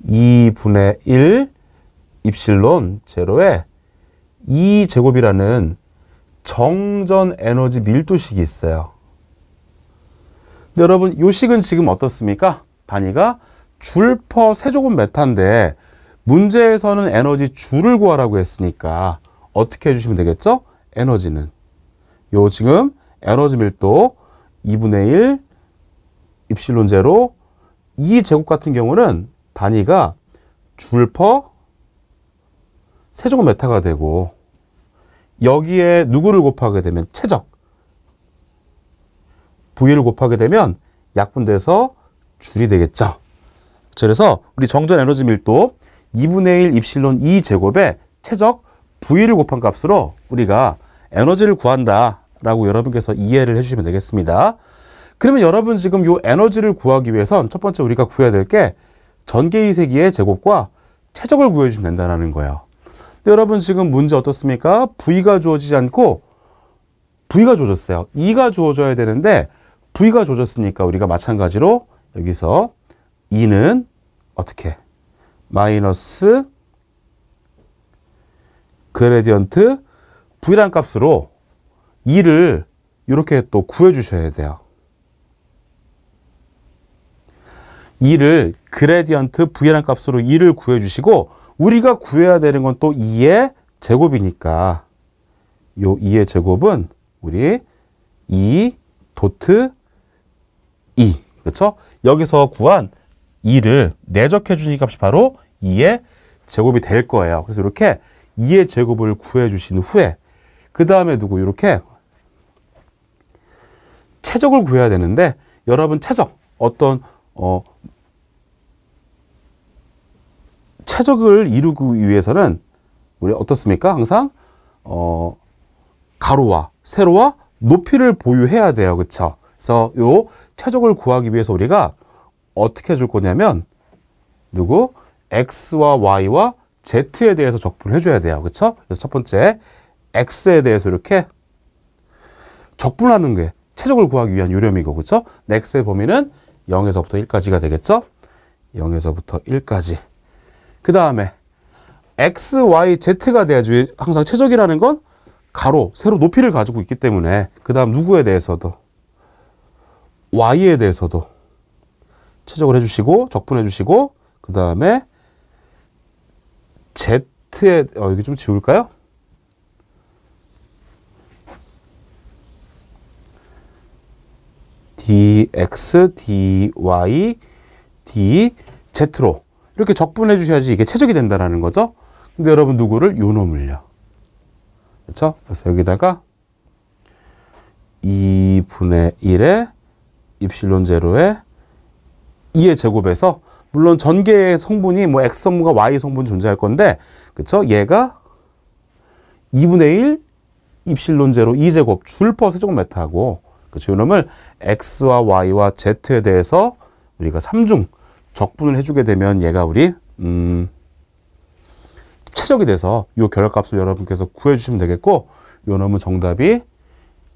2분의 1 입실론 제로에 2제곱이라는 정전 에너지 밀도식이 있어요. 근데 여러분 이 식은 지금 어떻습니까? 단위가 줄 퍼 세제곱미터인데 문제에서는 에너지 줄을 구하라고 했으니까 어떻게 해주시면 되겠죠? 에너지는 요 지금 에너지 밀도 2분의 1 입실론 제로 2제곱 같은 경우는 단위가 줄 퍼 세제곱미터가 되고 여기에 누구를 곱하게 되면 최적 V를 곱하게 되면 약분돼서 줄이 되겠죠. 그래서 우리 정전 에너지 밀도 2분의 1 입실론 2제곱에 최적 V를 곱한 값으로 우리가 에너지를 구한다 라고 여러분께서 이해를 해주시면 되겠습니다. 그러면 여러분 지금 요 에너지를 구하기 위해선 첫 번째 우리가 구해야 될 게 전개의 세기의 제곱과 최적을 구해주시면 된다는 거예요. 근데 여러분 지금 문제 어떻습니까? V가 주어지지 않고 V가 주어졌어요. E가 주어져야 되는데 V가 주어졌으니까 우리가 마찬가지로 여기서 E는 어떻게? 마이너스 그레디언트 V란 값으로 E를 이렇게 또 구해주셔야 돼요. E를 그레디언트 V란 값으로 E를 구해주시고 우리가 구해야 되는 건 또 2의 제곱이니까 요 2의 제곱은 우리 2 도트 2 그렇죠? 여기서 구한 2를 내적해 주신 값이 바로 2의 제곱이 될 거예요. 그래서 이렇게 2의 제곱을 구해 주신 후에 그 다음에 누구 이렇게 최적을 구해야 되는데 여러분 최적 어떤 최적을 이루기 위해서는 우리 어떻습니까? 항상 가로와 세로와 높이를 보유해야 돼요. 그렇죠? 그래서 요 최적을 구하기 위해서 우리가 어떻게 해줄 거냐면 누구? x와 y와 z에 대해서 적분을 해줘야 돼요. 그렇죠? 그래서 첫 번째 x에 대해서 이렇게 적분하는 게 최적을 구하기 위한 요령이고 그렇죠? x의 범위는 0에서부터 1까지가 되겠죠? 0에서부터 1까지. 그 다음에 x, y, z가 돼야지 항상 최적이라는 건 가로, 세로, 높이를 가지고 있기 때문에 그 다음 누구에 대해서도 y에 대해서도 최적을 해주시고 적분해 주시고 그 다음에 z에 여기 좀 지울까요? dx, dy, dz로 이렇게 적분해 주셔야지 이게 최적이 된다는 거죠. 근데 여러분 누구를? 요 놈을요. 그렇죠? 그래서 여기다가 2분의 1에 입실론 제로에 2의 제곱에서 물론 전개의 성분이 뭐 x 성분과 y 성분이 존재할 건데 그렇죠? 얘가 2분의 1 입실론 제로 2제곱 줄퍼 세제곱 메타하고 그렇죠? 요 놈을 x와 y와 z에 대해서 우리가 3중 적분을 해주게 되면 얘가 우리 최적이 돼서 이 결합값을 여러분께서 구해주시면 되겠고 요 놈은 정답이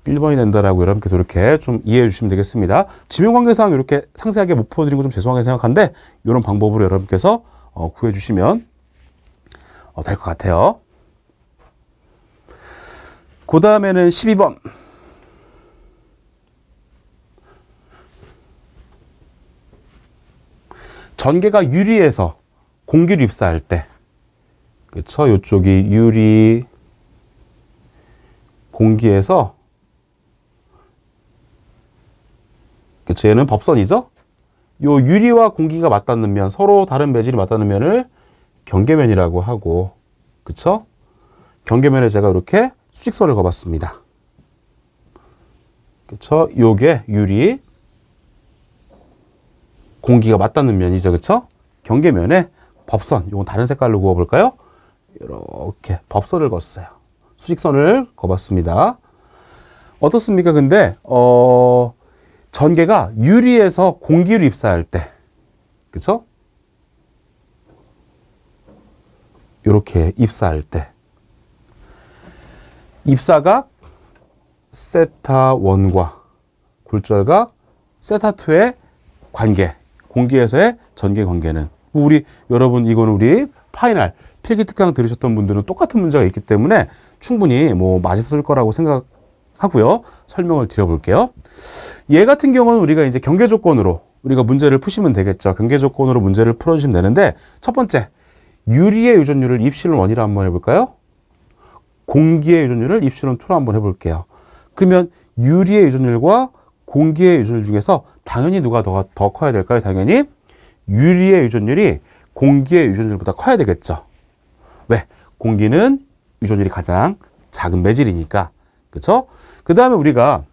1번이 된다라고 여러분께서 이렇게 좀 이해해 주시면 되겠습니다. 지명관계상 이렇게 상세하게 못 풀어드린 거 좀 죄송하게 생각한데 이런 방법으로 여러분께서 구해주시면 될 것 같아요. 그 다음에는 12번. 전개가 유리에서 공기를 입사할 때, 그쵸? 이쪽이 유리, 공기에서, 그쵸? 얘는 법선이죠? 요 유리와 공기가 맞닿는 면, 서로 다른 매질이 맞닿는 면을 경계면이라고 하고, 그쵸? 경계면에 제가 이렇게 수직선을 그어봤습니다. 그쵸? 요게 유리, 공기가 맞닿는 면이죠. 그쵸? 경계면에 법선, 이건 다른 색깔로 그어볼까요? 이렇게 법선을 그었어요. 수직선을 그어봤습니다. 어떻습니까? 근데 전개가 유리에서 공기를 입사할 때, 그쵸? 이렇게 입사할 때 입사각 세타1과 굴절각 세타2의 관계, 공기에서의 전개 관계는 우리 여러분 이거는 우리 파이널 필기 특강 들으셨던 분들은 똑같은 문제가 있기 때문에 충분히 뭐 맞을 거라고 생각하고요. 설명을 드려볼게요. 얘 같은 경우는 우리가 이제 경계 조건으로 우리가 문제를 푸시면 되겠죠. 경계 조건으로 문제를 풀어주시면 되는데 첫 번째 유리의 유전율을 입실론 1이라 한번 해볼까요? 공기의 유전율을 입실론 2로 한번 해볼게요. 그러면 유리의 유전율과 공기의 유전율 중에서 당연히 누가 더 커야 될까요? 당연히 유리의 유전율이 공기의 유전율보다 커야 되겠죠. 왜? 공기는 유전율이 가장 작은 매질이니까. 그렇죠? 그 다음에 우리가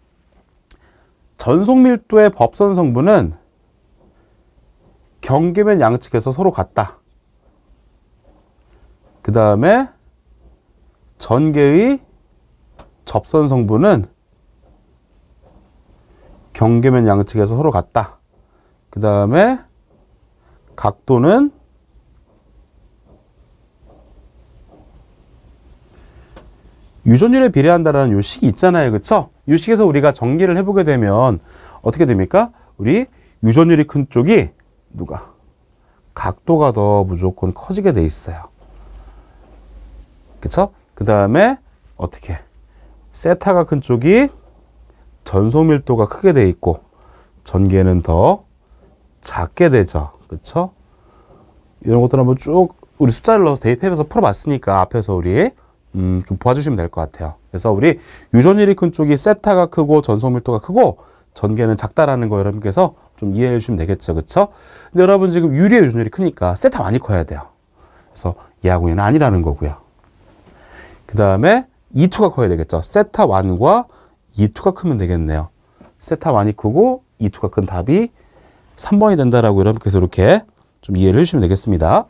전속 밀도의 법선 성분은 경계면 양측에서 서로 같다. 그 다음에 전개의 접선 성분은 경계면 양측에서 서로 같다. 그 다음에 각도는 유전율에 비례한다라는 요 식이 있잖아요. 그쵸? 이 식에서 우리가 전개를 해보게 되면 어떻게 됩니까? 우리 유전율이 큰 쪽이 누가? 각도가 더 무조건 커지게 돼 있어요. 그쵸? 그 다음에 어떻게? 세타가 큰 쪽이 전속 밀도가 크게 돼 있고 전개는 더 작게 되죠. 그쵸? 이런 것들 한번 쭉 우리 숫자를 넣어서 대입해서 풀어봤으니까 앞에서 우리 좀 봐주시면 될 것 같아요. 그래서 우리 유전율이 큰 쪽이 세타가 크고 전속 밀도가 크고 전개는 작다라는 거 여러분께서 좀 이해해 주시면 되겠죠. 그쵸? 근데 여러분 지금 유리의 유전율이 크니까 세타 많이 커야 돼요. 그래서 얘하고 얘는 아니라는 거고요. 그 다음에 E2가 커야 되겠죠. 세타 1과 E2가 크면 되겠네요. 세타 1이 크고 E2가 큰 답이 3번이 된다라고 여러분께서 이렇게 좀 이해를 해주시면 되겠습니다.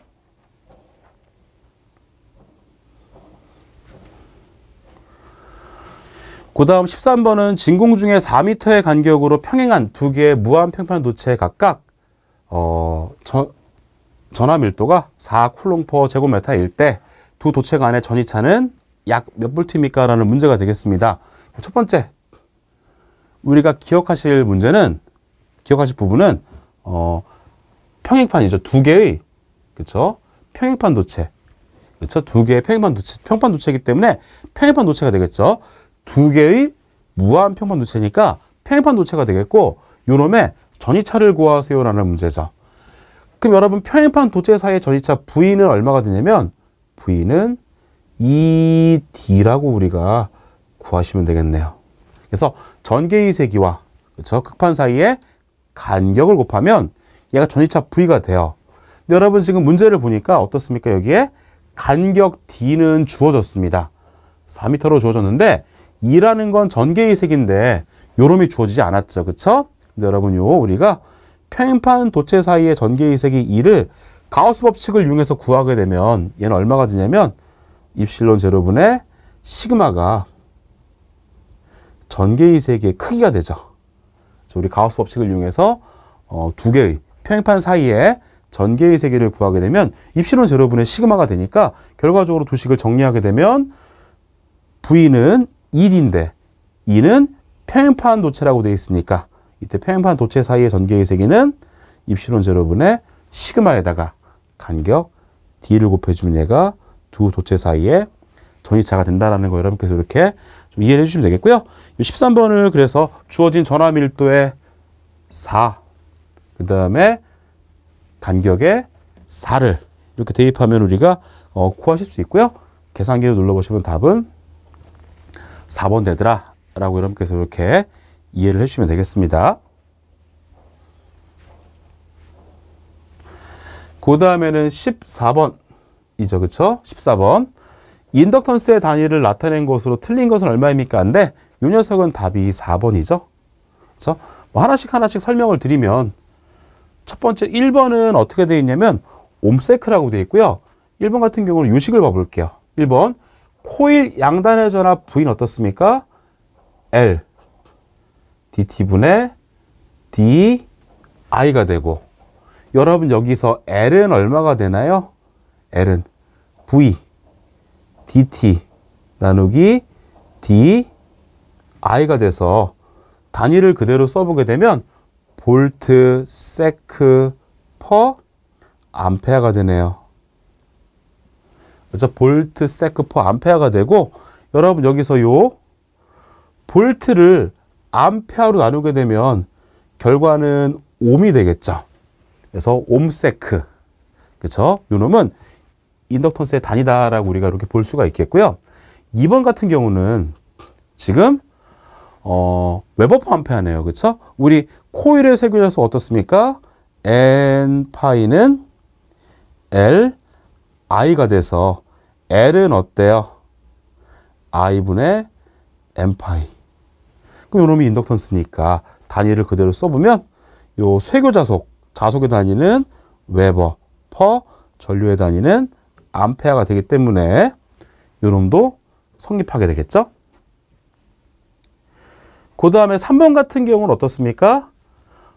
그 다음 13번은 진공 중에 4m의 간격으로 평행한 두 개의 무한 평판 도체에 각각 전하 밀도가 4쿨롱/per 제곱미터일 때 두 도체 간의 전이차는 약 몇 볼트입니까? 라는 문제가 되겠습니다. 첫 번째, 우리가 기억하실 부분은 평행판이죠. 두 개의, 그쵸? 평행판 도체. 그쵸? 두 개의 평판 도체이기 때문에 평행판 도체가 되겠죠. 두 개의 무한 평판 도체니까 평행판 도체가 되겠고, 요놈의 전이차를 구하세요라는 문제죠. 그럼 여러분, 평행판 도체 사이의 전이차 V는 얼마가 되냐면, V는 2D라고 우리가 구하시면 되겠네요. 그래서 전개의 세기와 그쵸? 극판 사이의 간격을 곱하면 얘가 전이차 V가 돼요. 근데 여러분 지금 문제를 보니까 어떻습니까? 여기에 간격 D는 주어졌습니다. 4m로 주어졌는데 2라는 건 전개의 색인데 요놈이 주어지지 않았죠. 그쵸? 근데 여러분 우리가 평행판 도체 사이의 전개의 색이 2를 가우스 법칙을 이용해서 구하게 되면 얘는 얼마가 되냐면 입실론 제로분의 시그마가 전개의 색의 크기가 되죠. 우리 가우스 법칙을 이용해서 두 개의 평행판 사이에 전개의 세기를 구하게 되면 입실론 제로분의 시그마가 되니까 결과적으로 두 식을 정리하게 되면 V는 1인데 2는 평행판 도체라고 되어 있으니까 이때 평행판 도체 사이의 전개의 세기는 입실론 제로분의 시그마에다가 간격 D를 곱해주면 얘가 두 도체 사이에 전이차가 된다는 거 여러분께서 이렇게 좀 이해를 해주시면 되겠고요. 13번을 그래서 주어진 전하 밀도의 4, 그 다음에 간격의 4를 이렇게 대입하면 우리가 구하실 수 있고요. 계산기를 눌러보시면 답은 4번 되더라 라고 여러분께서 이렇게 이해를 해주시면 되겠습니다. 그 다음에는 14번이죠. 그쵸? 14번. 인덕턴스의 단위를 나타낸 것으로 틀린 것은 얼마입니까? 인데 이 녀석은 답이 4번이죠. 그쵸? 뭐 하나씩 설명을 드리면 첫 번째 1번은 어떻게 되어 있냐면 옴세크라고 되어 있고요. 1번 같은 경우는 이 식을 봐볼게요. 1번 코일 양단의 전하 V는 어떻습니까? L dt분의 di가 되고 여러분 여기서 L은 얼마가 되나요? L은 V dt 나누기 di가 돼서 단위를 그대로 써보게 되면 볼트, 세크, 퍼, 암페어가 되네요. 그렇죠? 볼트, 세크, 퍼, 암페어가 되고 여러분 여기서 요 볼트를 암페어로 나누게 되면 결과는 옴이 되겠죠. 그래서 옴세크. 그렇죠? 요 놈은 인덕턴스의 단위다라고 우리가 이렇게 볼 수가 있겠고요. 2번 같은 경우는 지금 웨버퍼 암페어네요. 그렇죠? 우리 코일의 세교자수 어떻습니까? N 파이는 L I가 돼서 L은 어때요? I분의 N 파이. 그럼 요놈이 인덕턴스니까 단위를 그대로 써보면 요 쇄교자속, 자속의 단위는 웨버, 퍼, 전류의 단위는 암페어가 되기 때문에 요놈도 성립하게 되겠죠? 그 다음에 3번 같은 경우는 어떻습니까?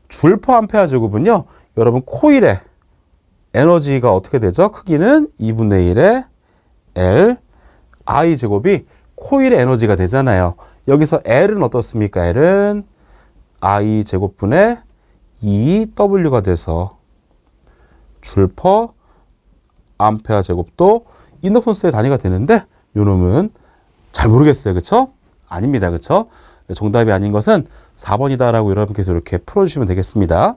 줄퍼 암페어 제곱은요, 여러분 코일의 에너지가 어떻게 되죠? 크기는 2분의 1의 L, I 제곱이 코일의 에너지가 되잖아요. 여기서 L은 어떻습니까? L은 I 제곱분의 2W가 돼서 줄퍼 암페어 제곱도 인덕션스의 단위가 되는데 요 놈은 잘 모르겠어요. 그쵸? 아닙니다. 그쵸? 정답이 아닌 것은 4번이다라고 여러분께서 이렇게 풀어주시면 되겠습니다.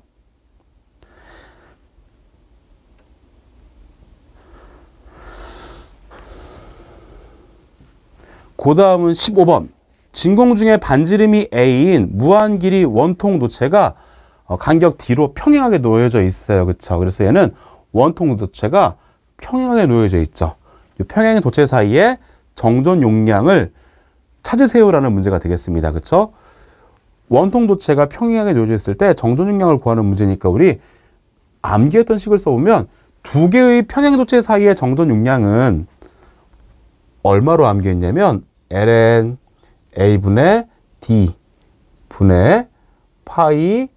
그 다음은 15번. 진공 중에 반지름이 A인 무한 길이 원통 도체가 간격 D로 평행하게 놓여져 있어요. 그쵸? 그래서 얘는 원통 도체가 평행하게 놓여져 있죠. 이 평행 도체 사이에 정전 용량을 찾으세요라는 문제가 되겠습니다. 그쵸? 원통 도체가 평행하게 놓여져 있을 때 정전 용량을 구하는 문제니까 우리 암기했던 식을 써보면 두 개의 평행 도체 사이의 정전 용량은 얼마로 암기했냐면 ln a분의 d 분의 파이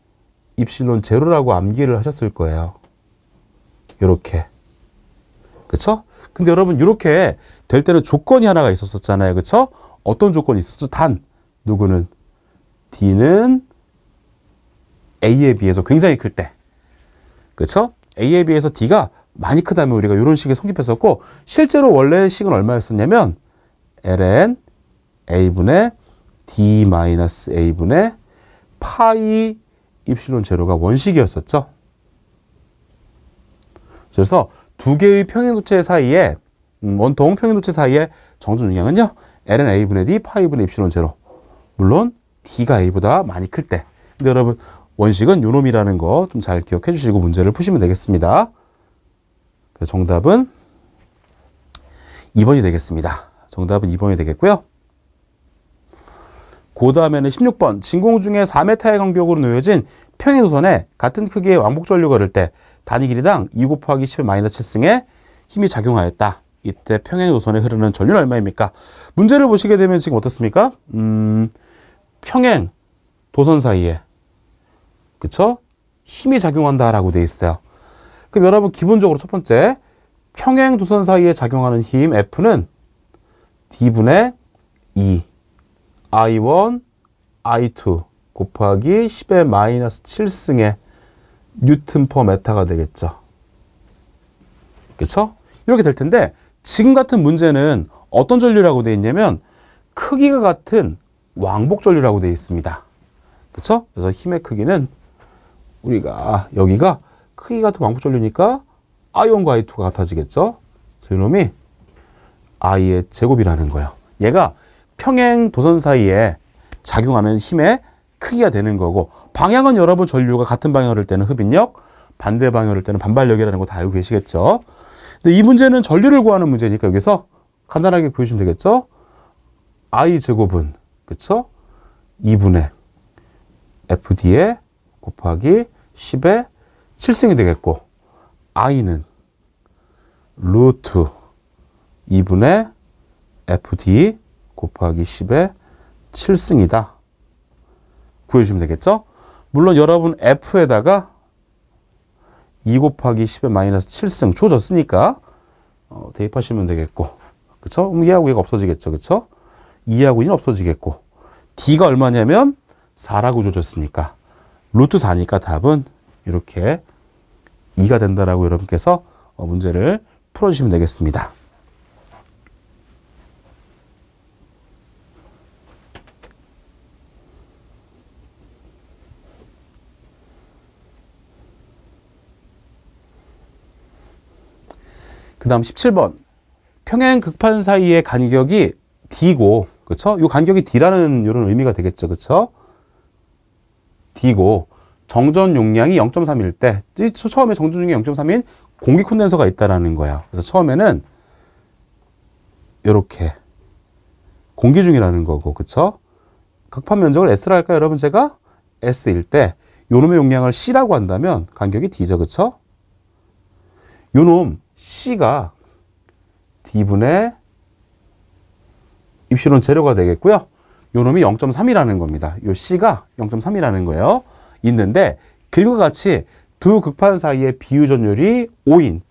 입실론 제로라고 암기를 하셨을 거예요. 요렇게. 그쵸? 근데 여러분 이렇게 될 때는 조건이 하나가 있었잖아요. 그쵸? 어떤 조건이 있었죠? 단 누구는 D는 A에 비해서 굉장히 클 때. 그쵸? A에 비해서 D가 많이 크다면 우리가 이런 식의 성립했었고 실제로 원래 식은 얼마였었냐면 ln A분의 D-A분의 파이 입실론 제로가 원식이었었죠. 그래서 두 개의 평행도체 사이에 원통 평행도체 사이에 정전 용량은요 ln A분의 D 파이분의 입실론 제로. 물론 D가 A보다 많이 클 때. 근데 여러분 원식은 요 놈이라는 거 좀 잘 기억해 주시고 문제를 푸시면 되겠습니다. 그래서 정답은 2번이 되겠습니다. 정답은 2번이 되겠고요. 그 다음에는 16번. 진공 중에 4m의 간격으로 놓여진 평행도선에 같은 크기의 왕복 전류가 흐를 때 단위 길이당 2 곱하기 10의 마이너스 7승의 힘이 작용하였다. 이때 평행도선에 흐르는 전류는 얼마입니까? 문제를 보시게 되면 지금 어떻습니까? 평행 도선 사이에 그쵸? 힘이 작용한다라고 돼 있어요. 그럼 여러분 기본적으로 첫 번째 평행 도선 사이에 작용하는 힘 F는 D분의 2 I1, I2 곱하기 10의 마이너스 7승의 뉴턴 퍼 메타가 되겠죠. 그쵸? 이렇게 될 텐데 지금 같은 문제는 어떤 전류라고 되어 있냐면 크기가 같은 왕복 전류라고 되어 있습니다. 그쵸? 그래서 힘의 크기는 우리가 여기가 크기가 같은 왕복 전류니까 I1과 I2가 같아지겠죠? 그래서 이놈이 I의 제곱이라는 거예요. 얘가 평행 도선 사이에 작용하는 힘의 크기가 되는 거고 방향은 여러분 전류가 같은 방향을 할 때는 흡인력, 반대 방향을 할 때는 반발력이라는 거 다 알고 계시겠죠? 근데 이 문제는 전류를 구하는 문제니까 여기서 간단하게 구해주시면 되겠죠? I 제곱은 그쵸? 2분의 FD에 곱하기 10의 7승이 되겠고 I는 루트 2분의 FD 곱하기 10의 7승이다. 구해주시면 되겠죠? 물론 여러분 F에다가 2 곱하기 10의 마이너스 7승 주어졌으니까 대입하시면 되겠고 그쵸? 얘하고 얘가 없어지겠죠. 그쵸? 2하고 2는 없어지겠고 D가 얼마냐면 4라고 주어졌으니까 루트 4니까 답은 이렇게 2가 된다라고 여러분께서 문제를 풀어주시면 되겠습니다. 그 다음 17번. 평행 극판 사이의 간격이 D고, 그쵸? 이 간격이 D라는 이런 의미가 되겠죠. 그쵸? D고, 정전 용량이 0.3일 때, 처음에 정전 용량이 0.3인 공기 콘덴서가 있다라는 거예요. 그래서 처음에는 이렇게 공기 중이라는 거고, 그쵸? 극판 면적을 S라 할까요? 여러분 제가 S일 때, 요놈의 용량을 C라고 한다면 간격이 D죠. 그쵸? 요놈 C가 D분의 입실론 제로가 되겠고요. 요 놈이 0.3이라는 겁니다. 요 C가 0.3이라는 거예요. 있는데 그림과 같이 두 극판 사이의 비유전율이 5인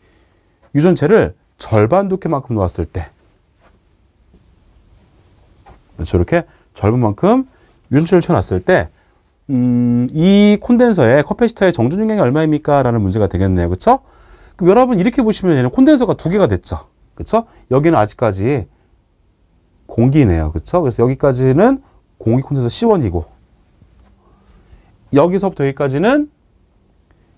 유전체를 절반 두께만큼 놓았을 때 저렇게 절반만큼 유전체를 쳐놨을 때 이 콘덴서의 커패시터의 정전 용량이 얼마입니까? 라는 문제가 되겠네요. 그쵸? 그럼 여러분 이렇게 보시면 얘는 콘덴서가 두 개가 됐죠. 그쵸? 여기는 아직까지 공기네요. 그쵸? 그래서 여기까지는 공기 콘덴서 C1이고 여기서부터 여기까지는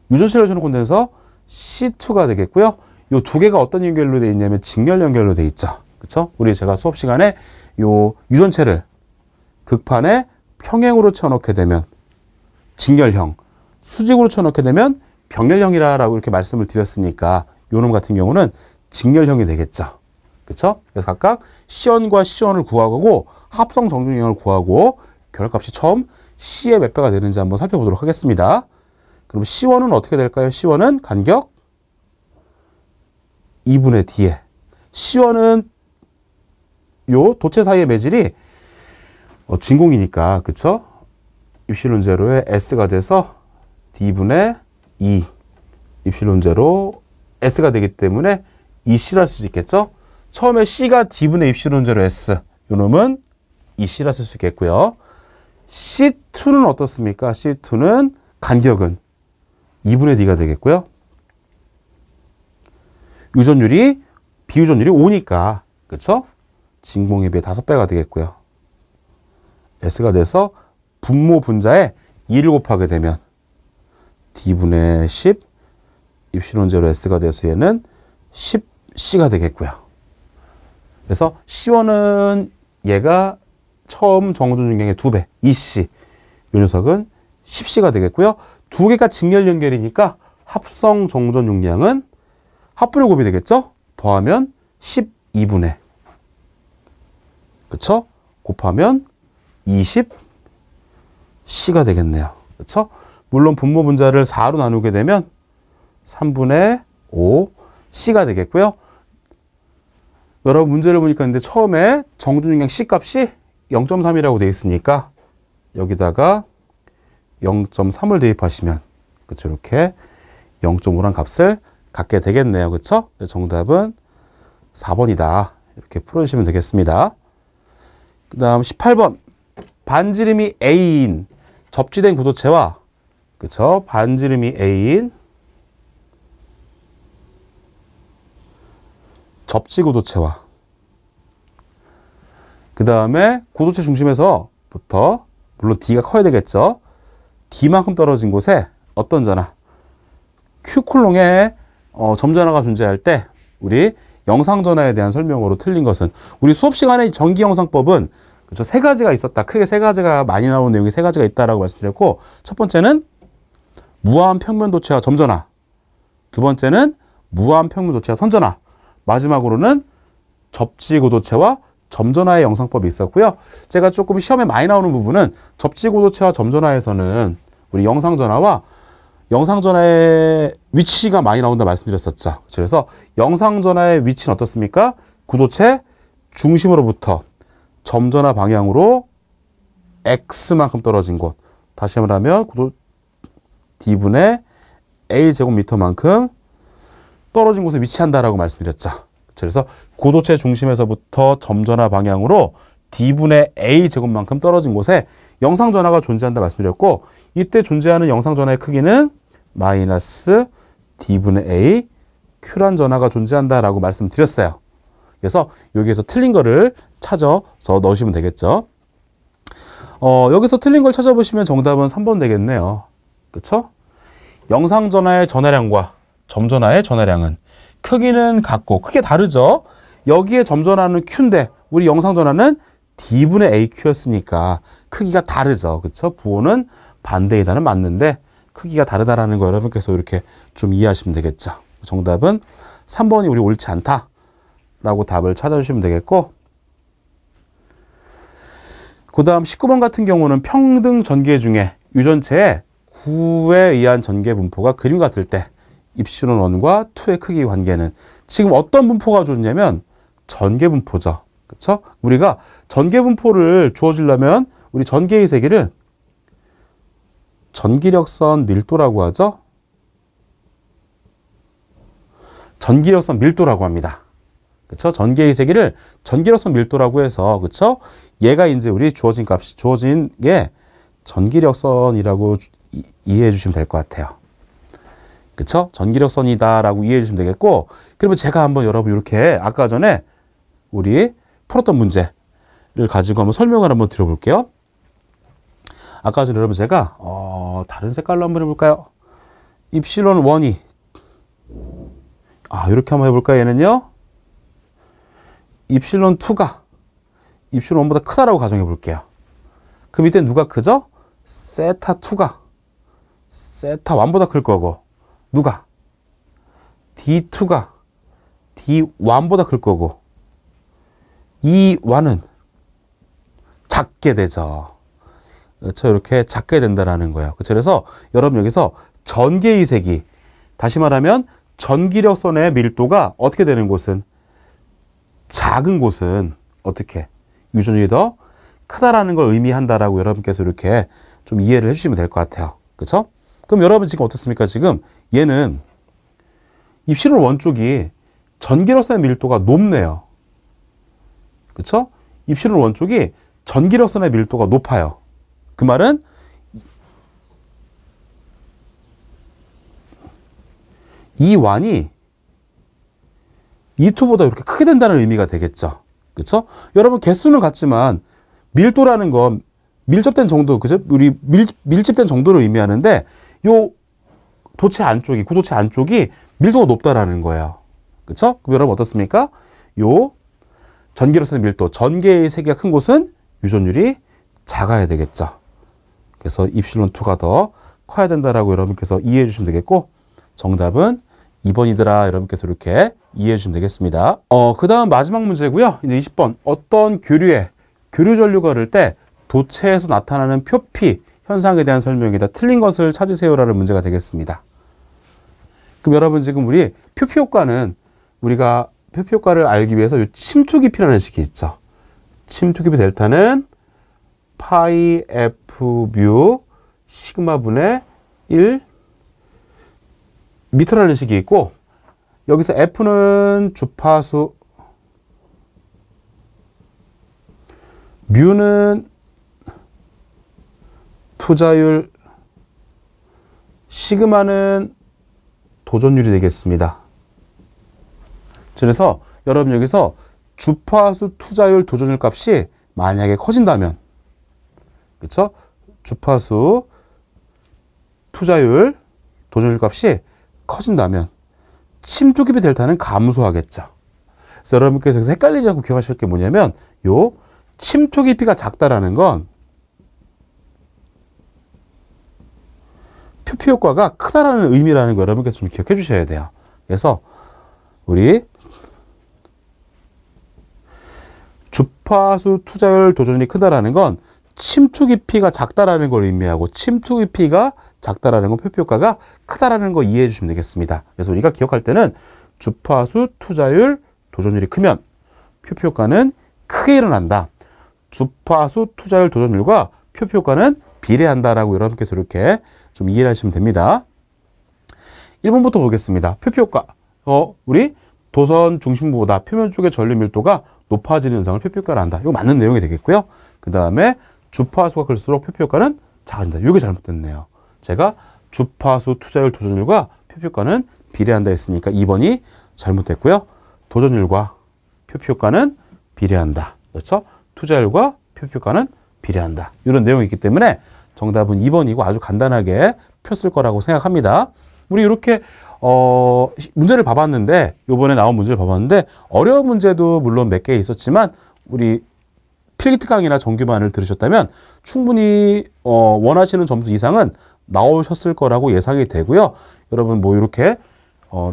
유전체를 주는 콘덴서 C2가 되겠고요. 요 두 개가 어떤 연결로 되어 있냐면 직렬 연결로 되어 있죠. 그쵸? 우리 제가 수업 시간에 요 유전체를 극판에 평행으로 쳐놓게 되면 직렬형, 수직으로 쳐놓게 되면 병렬형이라고 이렇게 말씀을 드렸으니까 요놈 같은 경우는 직렬형이 되겠죠. 그쵸? 그래서 각각 C1과 C1을 구하고 합성 정전용량을 구하고 결합값이 처음 C의 몇 배가 되는지 한번 살펴보도록 하겠습니다. 그럼 C1은 어떻게 될까요? C1은 간격 2분의 D에 C1은 요 도체 사이의 매질이 진공이니까 그쵸? 입실론 제로에 S가 돼서 D분의 2 입실론 제로 S가 되기 때문에 2C라 쓸 수 있겠죠? 처음에 C가 D분의 입실론 제로 S 요 놈은 2C라 쓸 수 있겠고요. C2는 어떻습니까? C2는 간격은 2분의 D가 되겠고요. 유전율이 비유전율이 5니까 그쵸? 진공에 비해 5배가 되겠고요. S가 돼서 분모 분자에 2를 곱하게 되면 D분의 10 입실론 제로 S가 돼서 얘는 10C가 되겠고요. 그래서 C1은 얘가 처음 정전 용량의 2배 2C 요 녀석은 10C가 되겠고요. 두 개가 직렬 연결이니까 합성 정전 용량은 합분의 곱이 되겠죠? 더하면 12분의 그쵸? 곱하면 20C가 되겠네요. 그쵸? 물론 분모 분자를 4로 나누게 되면 3분의 5C가 되겠고요. 여러분 문제를 보니까 근데 처음에 정전 용량 C 값이 0.3이라고 되어 있으니까 여기다가 0.3을 대입하시면 그쵸? 이렇게 0.5란 값을 갖게 되겠네요. 그쵸? 정답은 4번이다. 이렇게 풀어주시면 되겠습니다. 그 다음 18번. 반지름이 A인 접지된 구도체와 그쵸? 반지름이 A인 접지 구도체와 그 다음에 구도체 중심에서부터 물론 D가 커야 되겠죠. D만큼 떨어진 곳에 어떤 전하 Q쿨롱의 점전하가 존재할 때 우리 영상전하에 대한 설명으로 틀린 것은 우리 수업 시간에 전기영상법은 그렇죠? 세 가지가 있었다. 크게 세 가지가 많이 나오는 내용이 세 가지가 있다라고 말씀드렸고 첫 번째는 무한 평면 도체와 점전하 두 번째는 무한 평면 도체와 선전하 마지막으로는 접지고도체와 점전하의 영상법이 있었고요. 제가 조금 시험에 많이 나오는 부분은 접지고도체와 점전하에서는 우리 영상전하와 영상전하의 위치가 많이 나온다 말씀드렸었죠. 그래서 영상전하의 위치는 어떻습니까? 구도체 중심으로부터 점전하 방향으로 X만큼 떨어진 곳. 다시 말하면 구도 D분의 A제곱미터만큼 떨어진 곳에 위치한다라고 말씀드렸죠. 그래서 구도체 중심에서부터 점전하 방향으로 D분의 A제곱만큼 떨어진 곳에 영상전하가 존재한다 말씀드렸고 이때 존재하는 영상전하의 크기는 마이너스 D분의 A Q란 전하가 존재한다라고 말씀드렸어요. 그래서 여기에서 틀린 거를 찾아서 넣으시면 되겠죠. 여기서 틀린 걸 찾아보시면 정답은 3번 되겠네요. 그쵸? 영상전하의 전하량과 점전하의 전하량은 크기는 같고 크게 다르죠. 여기에 점전하는 Q인데 우리 영상전하는 D분의 AQ였으니까 크기가 다르죠. 그쵸? 부호는 반대이다는 맞는데 크기가 다르다라는 거 여러분께서 이렇게 좀 이해하시면 되겠죠. 정답은 3번이 우리 옳지 않다라고 답을 찾아주시면 되겠고 그 다음 19번 같은 경우는 평등 전개 중에 유전체의 9에 의한 전개 분포가 그림 같을 때 입실론 1과 2의 크기 관계는 지금 어떤 분포가 좋냐면 전개 분포죠. 그쵸? 우리가 전개 분포를 주어지려면 우리 전개의 세기를 전기력선 밀도라고 하죠. 전기력선 밀도라고 합니다. 그쵸? 전개의 세기를 전기력선 밀도라고 해서, 그쵸? 얘가 이제 우리 주어진 값이, 주어진 게 전기력선이라고 이해해 주시면 될 것 같아요. 그쵸? 전기력선이다라고 이해해 주시면 되겠고, 그러면 제가 한번 여러분 이렇게 아까 전에 우리 풀었던 문제를 가지고 한번 설명을 한번 드려볼게요. 아까 전에 여러분 제가 다른 색깔로 한번 해볼까요? 입실론 1이 이렇게 한번 해볼까요? 얘는요. 입실론 2가 입실론 1보다 크다라고 가정해 볼게요. 그 밑에 누가 크죠? 세타 2가 세타 1보다 클 거고, 누가? D2가 D1보다 클 거고, 이 1은 작게 되죠. 그렇죠? 이렇게 작게 된다라는 거예요. 그렇죠? 그래서 여러분 여기서 전개의 세기, 다시 말하면 전기력선의 밀도가 어떻게 되는 곳은, 작은 곳은 어떻게 유전율이 더 크다라는 걸 의미한다라고 여러분께서 이렇게 좀 이해를 해주시면 될 것 같아요. 그렇죠? 그럼 여러분 지금 어떻습니까? 지금 얘는 입실론 1 쪽이 전기력선의 밀도가 높네요. 그렇죠? 입실론 1 쪽이 전기력선의 밀도가 높아요. 그 말은 이 1이 E2보다 이렇게 크게 된다는 의미가 되겠죠. 그렇죠? 여러분 개수는 같지만 밀도라는 건 밀접된 정도, 그죠? 우리 밀집된 정도를 의미하는데 요 도체 안쪽이, 구도체 안쪽이 밀도가 높다라는 거예요. 그렇죠? 그럼 여러분 어떻습니까? 요 전기력선의 밀도, 전개의 세기가 큰 곳은 유전율이 작아야 되겠죠. 그래서 입실론 2가 더 커야 된다라고 여러분께서 이해해 주시면 되겠고, 정답은 2번이더라 여러분께서 이렇게 이해해 주시면 되겠습니다. 그 다음 마지막 문제고요. 이제 20번. 어떤 교류에 교류 전류가 흐를 때 도체에서 나타나는 표피 현상에 대한 설명이다. 틀린 것을 찾으세요라는 문제가 되겠습니다. 그럼 여러분 지금 우리 표피 효과는, 우리가 표피 효과를 알기 위해서 이 침투 깊이라는 식이 있죠. 침투 깊이 델타는 파이 F 뮤 시그마분의 1 미터라는 식이 있고, 여기서 F는 주파수, 뮤는 투자율, 시그마는 도전율이 되겠습니다. 그래서 여러분 여기서 주파수, 투자율, 도전율 값이 만약에 커진다면, 그렇죠? 주파수, 투자율, 도전율 값이 커진다면 침투 깊이 델타는 감소하겠죠. 그래서 여러분께서 헷갈리지 않고 기억하실 게 뭐냐면, 요 침투 깊이가 작다라는 건 표피 효과가 크다라는 의미라는 거 여러분께서 좀 기억해 주셔야 돼요. 그래서 우리 주파수, 투자율, 도전율이 크다라는 건 침투 깊이가 작다라는 걸 의미하고, 침투 깊이가 작다라는 건 표피 효과가 크다라는 거 이해해 주시면 되겠습니다. 그래서 우리가 기억할 때는 주파수, 투자율, 도전율이 크면 표피 효과는 크게 일어난다. 주파수, 투자율, 도전율과 표피 효과는 비례한다라고 여러분께서 이렇게 좀 이해를 하시면 됩니다. 1번부터 보겠습니다. 표피 효과. 우리 도선 중심부보다 표면 쪽의 전류 밀도가 높아지는 현상을 표피 효과라 한다. 이거 맞는 내용이 되겠고요. 그 다음에 주파수가 클수록 표피 효과는 작아진다. 이게 잘못됐네요. 제가 주파수, 투자율, 도전율과 표피 효과는 비례한다 했으니까 2번이 잘못됐고요. 도전율과 표피 효과는 비례한다. 그렇죠? 투자율과 표피 효과는 비례한다. 이런 내용이 있기 때문에 정답은 2번이고 아주 간단하게 폈을 거라고 생각합니다. 우리 이렇게 문제를 봐봤는데, 요번에 나온 문제를 봐봤는데 어려운 문제도 물론 몇 개 있었지만 우리 필기특 강의나 정규반을 들으셨다면 충분히 원하시는 점수 이상은 나오셨을 거라고 예상이 되고요. 여러분 뭐 이렇게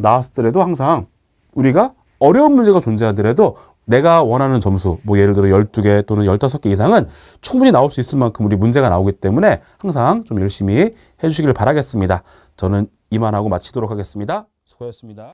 나왔더라도 항상 우리가 어려운 문제가 존재하더라도 내가 원하는 점수, 뭐 예를 들어 12개 또는 15개 이상은 충분히 나올 수 있을 만큼 우리 문제가 나오기 때문에 항상 좀 열심히 해주시길 바라겠습니다. 저는 이만하고 마치도록 하겠습니다. 수고하셨습니다.